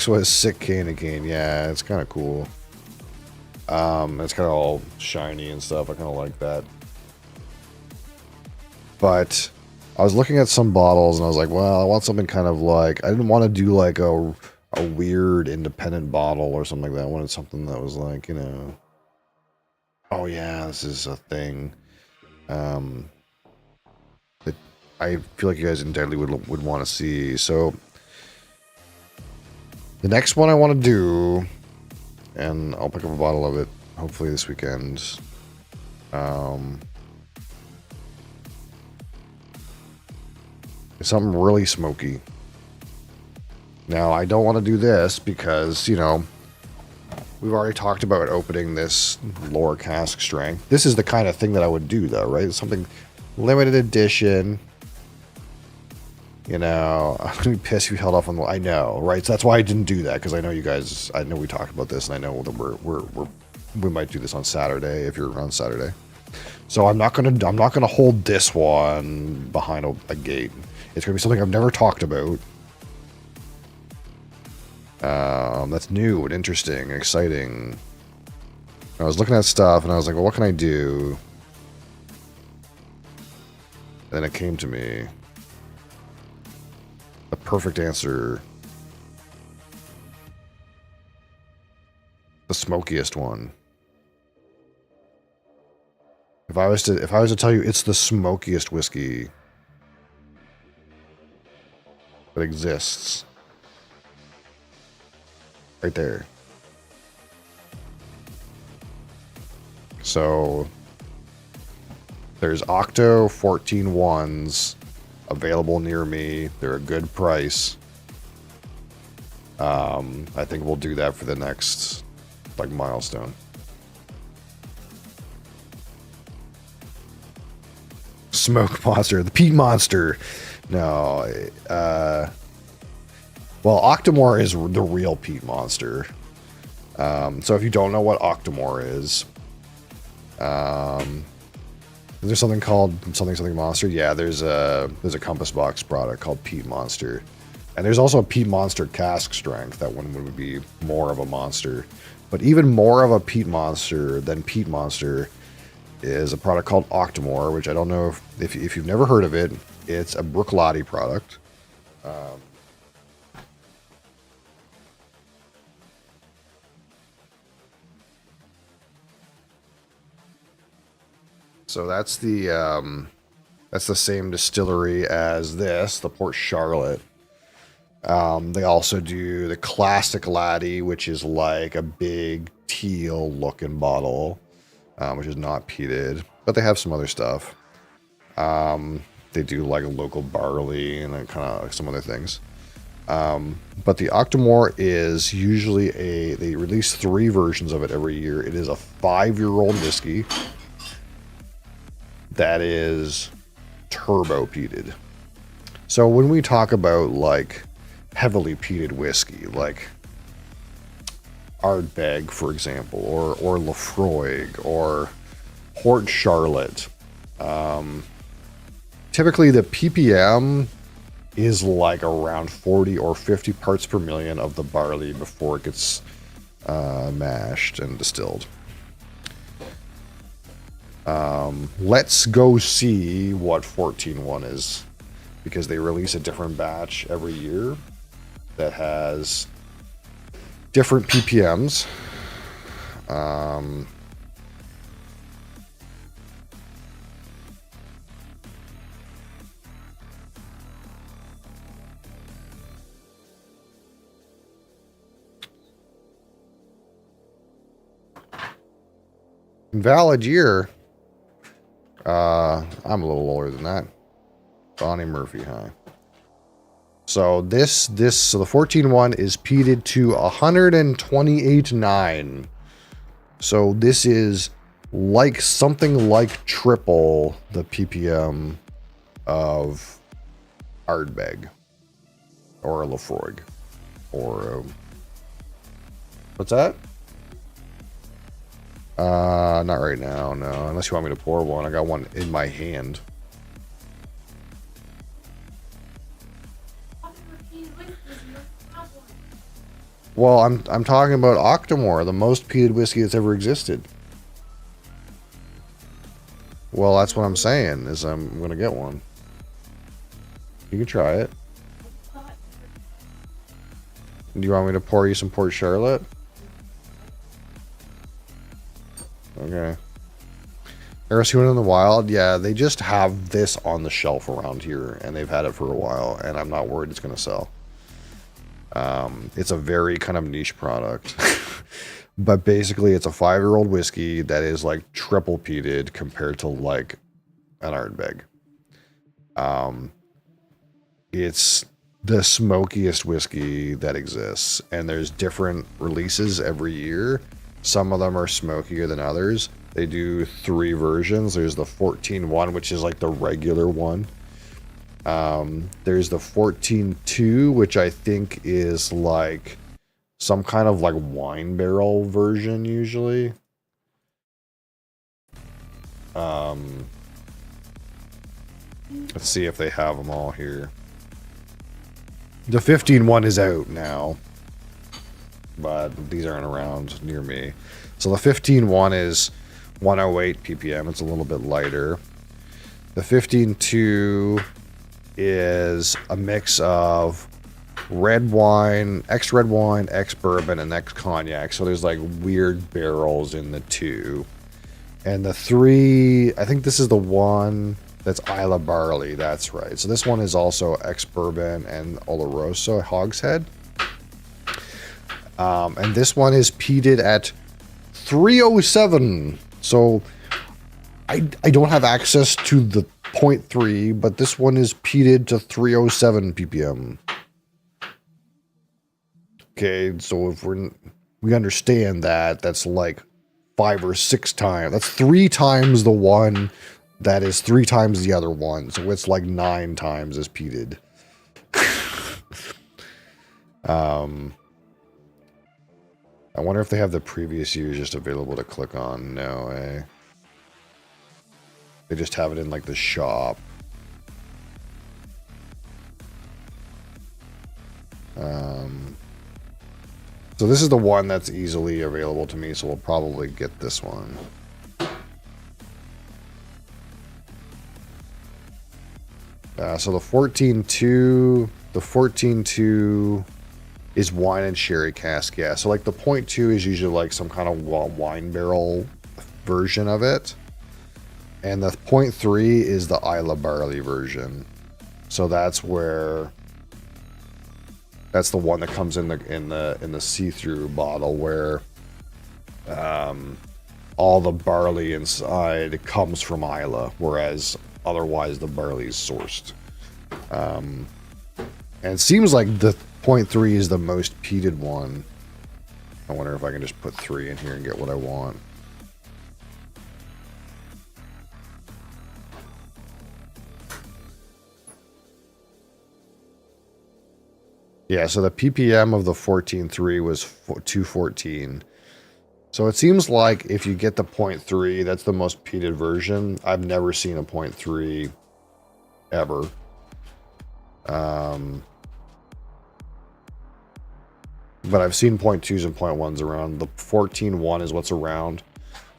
was sick cane. Yeah, it's kind of cool. It's kind of all shiny and stuff. I kind of like that. But I was looking at some bottles and I was like, well, I want something kind of like, I didn't want to do like a weird independent bottle or something like that. I wanted something that was like, you know, oh yeah, this is a thing. That I feel like you guys undoubtedly would want to see. So the next one I want to do, and I'll pick up a bottle of it hopefully this weekend. It's something really smoky. Now I don't want to do this because, you know, we've already talked about opening this lower cask strength. This is the kind of thing that I would do though, right? It's something limited edition. You know, I'm gonna be pissed if you held off on the. I know, right? So that's why I didn't do that, because I know you guys. I know we talked about this, and I know that we might do this on Saturday if you're around Saturday. So I'm not gonna hold this one behind a gate. It's gonna be something I've never talked about. That's new and interesting and exciting. I was looking at stuff and I was like, well, what can I do? And then it came to me. The perfect answer. The smokiest one. If I was to tell you it's the smokiest whiskey that exists. Right there. So there's Octo 14 ones available near me. They're a good price. I think we'll do that for the next like milestone. Smoke Monster, the Peat Monster. No, well, Octomore is the real Peat Monster. So if you don't know what Octomore is, is there something called something Monster? Yeah, there's a Compass Box product called Peat Monster, and there's also a Peat Monster cask strength. That one would be more of a monster, but even more of a Peat Monster than Peat Monster is a product called Octomore, which I don't know if you've never heard of it. It's a Bruichladdich product. So that's the same distillery as this, the Port Charlotte. They also do the Classic Laddie, which is like a big teal looking bottle, which is not peated, but they have some other stuff. They do like a local barley and then kind of some other things. But the Octomore is usually they release 3 versions of it every year. It is a 5-year-old whiskey that is turbo peated. So when we talk about like heavily peated whiskey, like Ardbeg, for example, or Laphroaig, or Port Charlotte, typically the ppm is like around 40 or 50 parts per million of the barley before it gets mashed and distilled. Let's go see what 14.1 is, because they release a different batch every year that has different ppms. Valid year. I'm a little lower than that. Bonnie Murphy, huh? So so the 14.1 is peated to 128.9. So this is like something like triple the ppm of Ardbeg or a Lafroig or what's that? Not right now, no. Unless you want me to pour one. I got one in my hand. Well, I'm talking about Octomore, the most peated whiskey that's ever existed. Well, that's what I'm saying, is I'm gonna get one. You can try it. Do you want me to pour you some Port Charlotte? Okay. Ever seen one in the wild? Yeah, they just have this on the shelf around here, and they've had it for a while, and I'm not worried it's gonna sell. It's a very kind of niche product. But basically, it's a 5-year-old whiskey that is like triple peated compared to like an Ardbeg. It's the smokiest whiskey that exists, and there's different releases every year. Some of them are smokier than others. They do 3 versions. There's the 14-1, which is like the regular one. There's the 14-2, which I think is like some kind of like wine barrel version usually. Let's see if they have them all here. The 15-1 is out now, but these aren't around near me. So the 15-1 is 108 ppm. It's a little bit lighter. The 15-2 is a mix of red wine, ex-red wine, ex-bourbon, and ex-cognac. So there's like weird barrels in the 2. And the 3, I think this is the one that's Isla Barley. That's right. So this one is also ex-bourbon and Oloroso Hogshead. And this one is peated at 307. So I don't have access to the 0.3, but this one is peated to 307 ppm. Okay, so if we understand that, that's like 5 or 6 times. That's 3 times the one that is 3 times the other one. So it's like 9 times as peated. I wonder if they have the previous years just available to click on. No, eh? They just have it in like the shop. So this is the one that's easily available to me, so we'll probably get this one. So the 14-2 is wine and sherry cask, yeah. So like the 0.2 is usually like some kind of wine barrel version of it. And the 0.3 is the Isla Barley version. So that's where, that's the one that comes in the see-through bottle where all the barley inside comes from Isla, whereas otherwise the barley is sourced. And it seems like the 0.3 is the most peated one. I wonder if I can just put 3 in here and get what I want. Yeah, so the ppm of the 14.3 was 214. So it seems like if you get the 0.3, that's the most peated version. I've never seen a 0.3 ever. But I've seen 0.2s and 0.1s around. The 14.1 is what's around.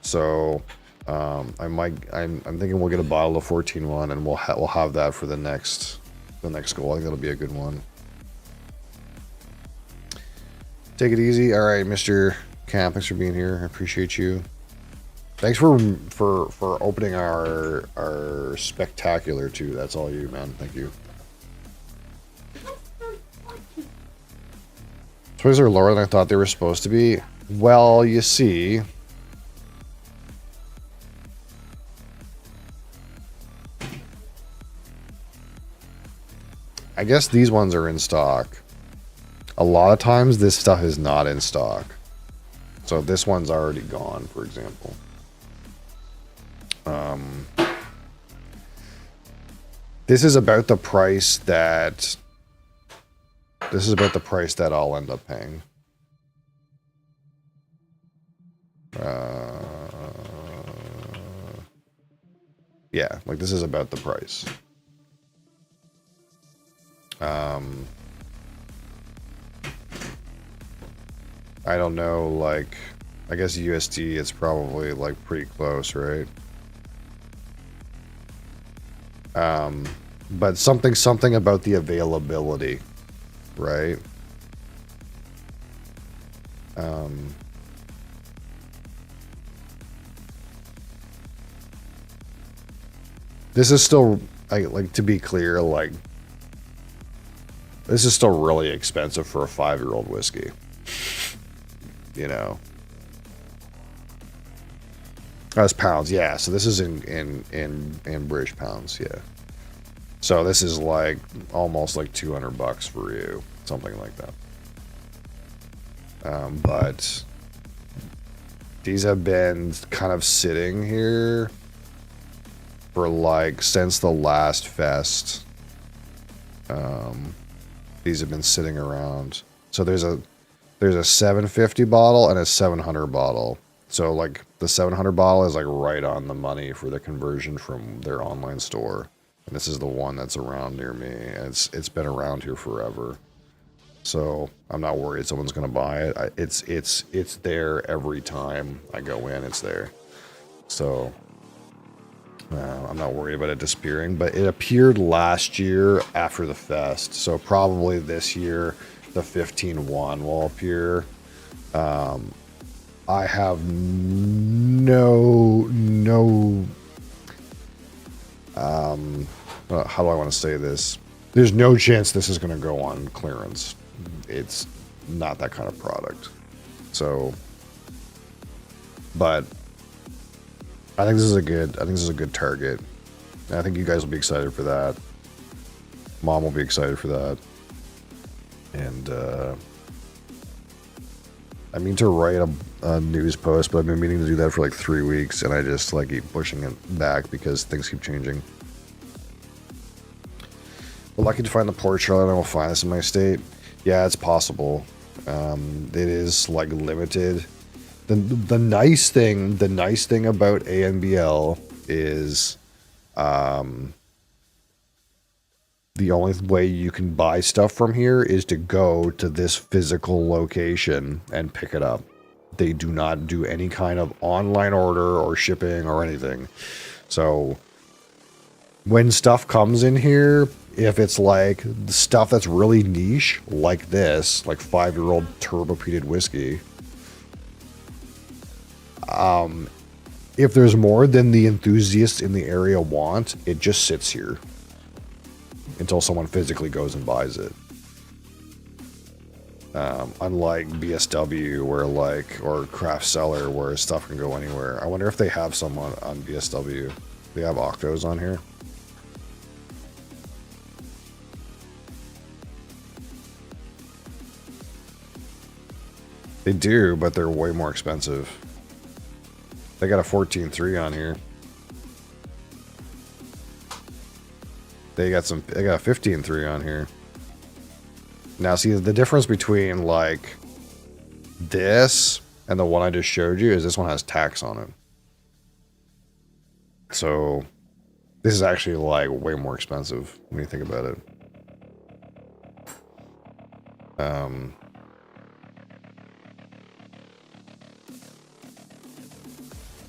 So I'm thinking we'll get a bottle of 14.1 and we'll have that for the next goal. I think that'll be a good one. Take it easy. All right, Mr. Camp, thanks for being here. I appreciate you. Thanks for opening our spectacular too. That's all you, man. Thank you. Toys are lower than I thought they were supposed to be. Well, you see, I guess these ones are in stock. A lot of times this stuff is not in stock. So this one's already gone, for example. This is about the price that... This is about the price that I'll end up paying. Yeah, like this is about the price. I don't know, like, I guess USD it's probably like pretty close, right? But something about the availability, right? This is still, like, to be clear, like, this is still really expensive for a 5-year-old whiskey. You know? That's pounds, yeah. So this is in British pounds, yeah. So this is like almost like $200 for you, something like that. But these have been kind of sitting here for like since the last fest. These have been sitting around. So there's a 750 bottle and a 700 bottle. So like the 700 bottle is like right on the money for the conversion from their online store. And this is the one that's around near me. It's been around here forever. So I'm not worried someone's gonna buy it. It's there every time I go in. It's there. So I'm not worried about it disappearing. But it appeared last year after the fest. So probably this year the 15-1 will appear. I have no how do I want to say this? There's no chance this is going to go on clearance. It's not that kind of product. So, but I think this is a good target. And I think you guys will be excited for that. Mom will be excited for that. And I mean to write a news post, but I've been meaning to do that for like 3 weeks, and I just like keep pushing it back because things keep changing. We're lucky to find the port Charlotte, and I will find this in my state. Yeah, it's possible. It is like limited. The nice thing about ANBL is the only way you can buy stuff from here is to go to this physical location and pick it up. They do not do any kind of online order or shipping or anything. So when stuff comes in here, if it's like the stuff that's really niche, like this, like 5-year-old turbo-peated whiskey, if there's more than the enthusiasts in the area want, it just sits here until someone physically goes and buys it. Unlike BSW, where or Craft Cellar, where stuff can go anywhere. I wonder if they have some on BSW. They have Octos on here. They do, but they're way more expensive. They got a 14.3 on here. They got a 15.3 on here. Now, see, the difference between, like, this and the one I just showed you is this one has tax on it. So, this is actually, like, way more expensive when you think about it.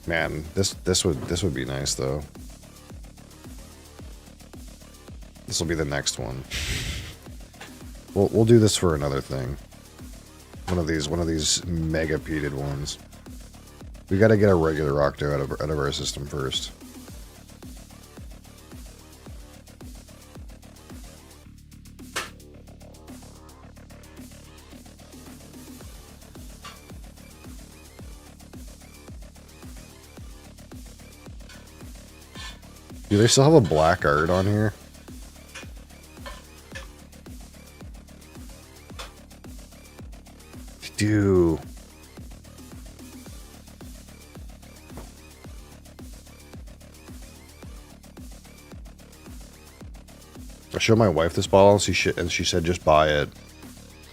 Man, this would be nice, though. This will be the next one. We'll do this for another thing. One of these mega peated ones. We got to get a regular octo out of our system first. Do they still have a black art on here? Do. I showed my wife this bottle, and she said just buy it.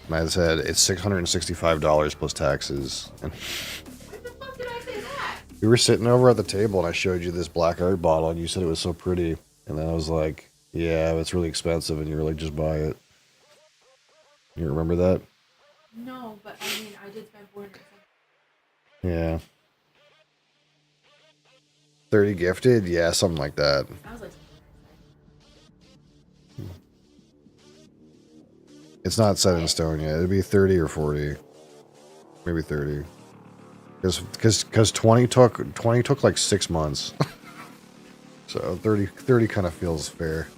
And I said it's $665 plus taxes. And Why the fuck did I say that? we were sitting over at the table, and I showed you this black art bottle, and you said it was so pretty. And then I was like, "Yeah, it's really expensive," and you were like, "Just buy it." You remember that? No, but I mean, I did spend 400. Yeah. 30 gifted? Yeah, something like that. Sounds like something. It's not set in stone yet. It'd be 30 or 40. Maybe 30. Because 20 took like 6 months. So 30 kind of feels fair.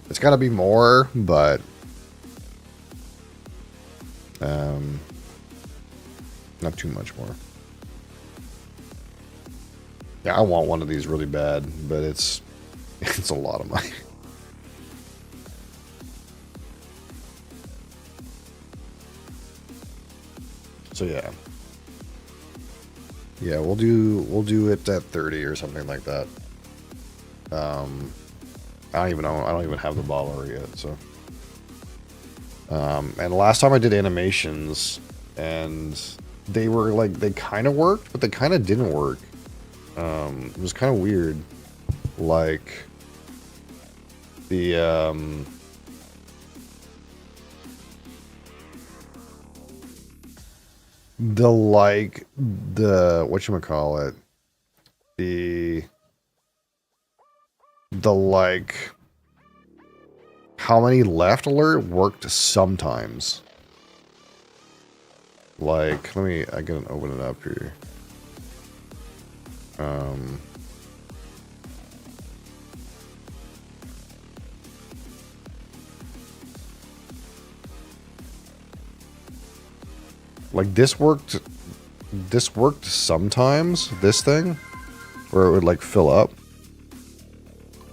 It's got to be more, but not too much more. Yeah, I want one of these really bad, but it's a lot of money. So yeah. Yeah, we'll do it at 30 or something like that. I don't even know. I don't even have the BloodboileR yet, so. And last time I did animations, and they were like, they kind of worked, but they kind of didn't work. It was kind of weird. Like, the, whatchamacallit, the like, how many left alert worked sometimes. Like, I can open it up here. Like this worked sometimes, this thing, where it would like fill up.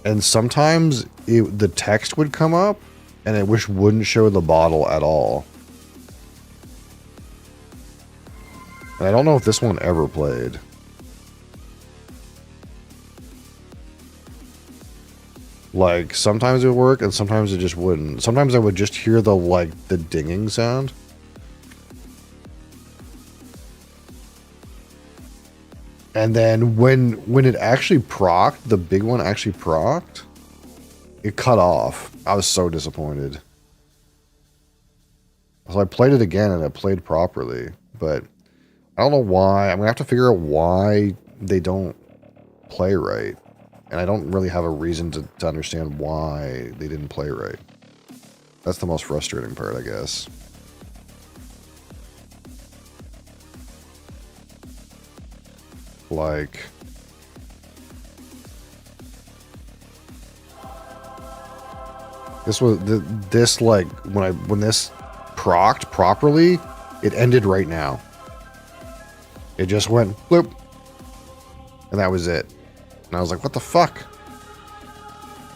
And sometimes the text would come up and it wouldn't show the bottle at all. And I don't know if this one ever played. Like, sometimes it would work and sometimes it just wouldn't. Sometimes I would just hear the dinging sound. And then when it actually procced, the big one actually procced, it cut off. I was so disappointed. So I played it again and it played properly. But I don't know why. I'm going to have to figure out why they don't play right. And I don't really have a reason to understand why they didn't play right. That's the most frustrating part, I guess. Like, when this procced properly, it ended right now. It just went bloop, and that was it. And I was like, what the fuck?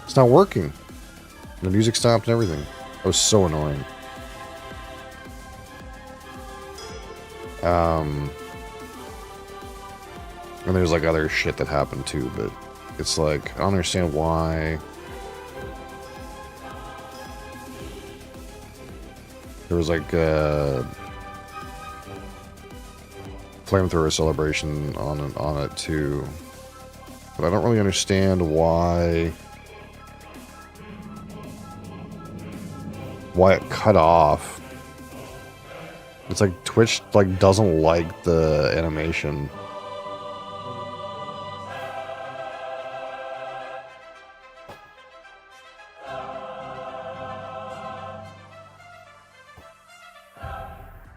It's not working. The music stopped and everything. It was so annoying. And there's like other shit that happened too, but it's like, I don't understand why. There was like a flamethrower celebration on it too. But I don't really understand why it cut off. It's like Twitch doesn't like the animation.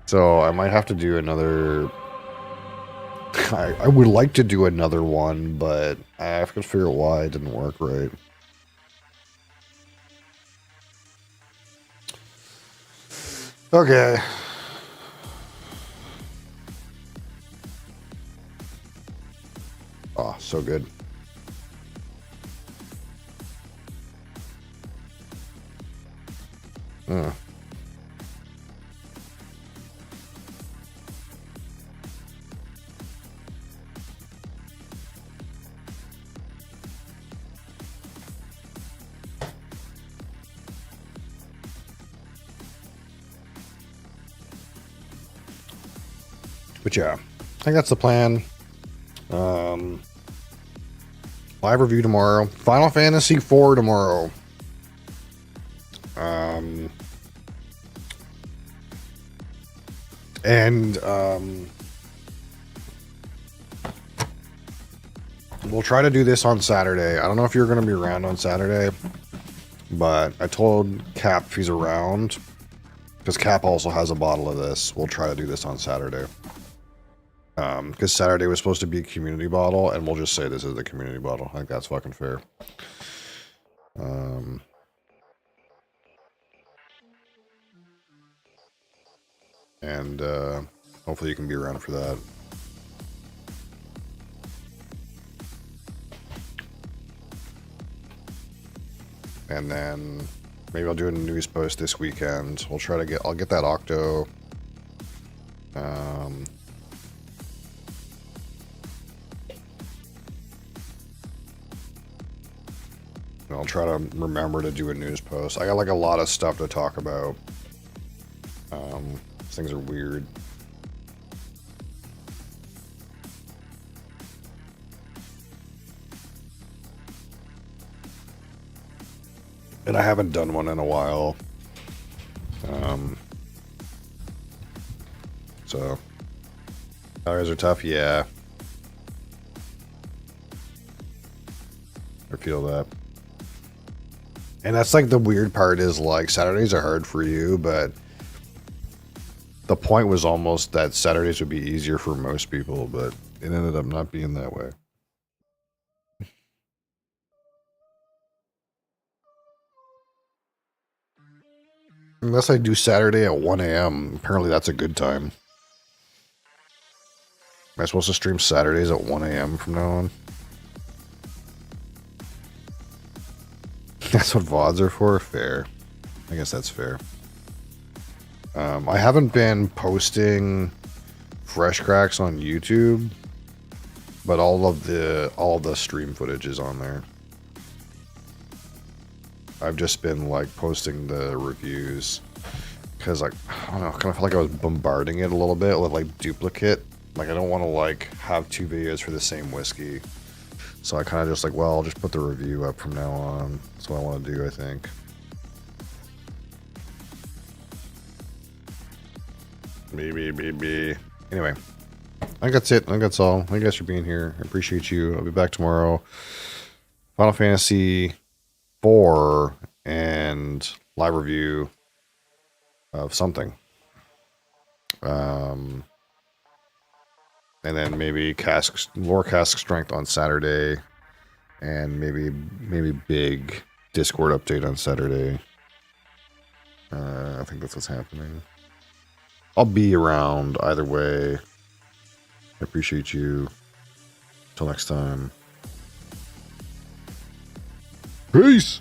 So I might have to do another. I would like to do another one, but I have to figure out why it didn't work right. Okay. Oh, so good. But yeah, I think that's the plan. Live review tomorrow. Final Fantasy IV tomorrow. We'll try to do this on Saturday. I don't know if you're going to be around on Saturday, but I told Cap if he's around, because Cap also has a bottle of this. We'll try to do this on Saturday. Because Saturday was supposed to be a community bottle, and we'll just say this is the community bottle. I think that's fucking fair. And hopefully you can be around for that. And then maybe I'll do a news post this weekend. We'll try to I'll get that Octo. I'll try to remember to do a news post. I got like a lot of stuff to talk about. Things are weird. And I haven't done one in a while. So Saturdays are tough, yeah. I feel that. And that's like the weird part is like Saturdays are hard for you, but the point was almost that Saturdays would be easier for most people, but it ended up not being that way. Unless I do Saturday at 1 a.m. Apparently that's a good time. Am I supposed to stream Saturdays at 1 a.m. from now on? That's what VODs are for? Fair. I guess that's fair. I haven't been posting fresh cracks on YouTube, but all of the stream footage is on there. I've just been like posting the reviews because like I don't know, I kind of felt like I was bombarding it a little bit with like duplicate. Like I don't want to like have two videos for the same whiskey. So I kind of just like, well, I'll just put the review up from now on. That's what I want to do, I think. Maybe. Anyway, I think that's it. I think that's all. Thank you guys for being here. I appreciate you. I'll be back tomorrow. Final Fantasy 4 and live review of something. And then maybe lore cask strength on Saturday, and maybe big Discord update on Saturday. I think that's what's happening. I'll be around either way. I appreciate you. Till next time. Peace.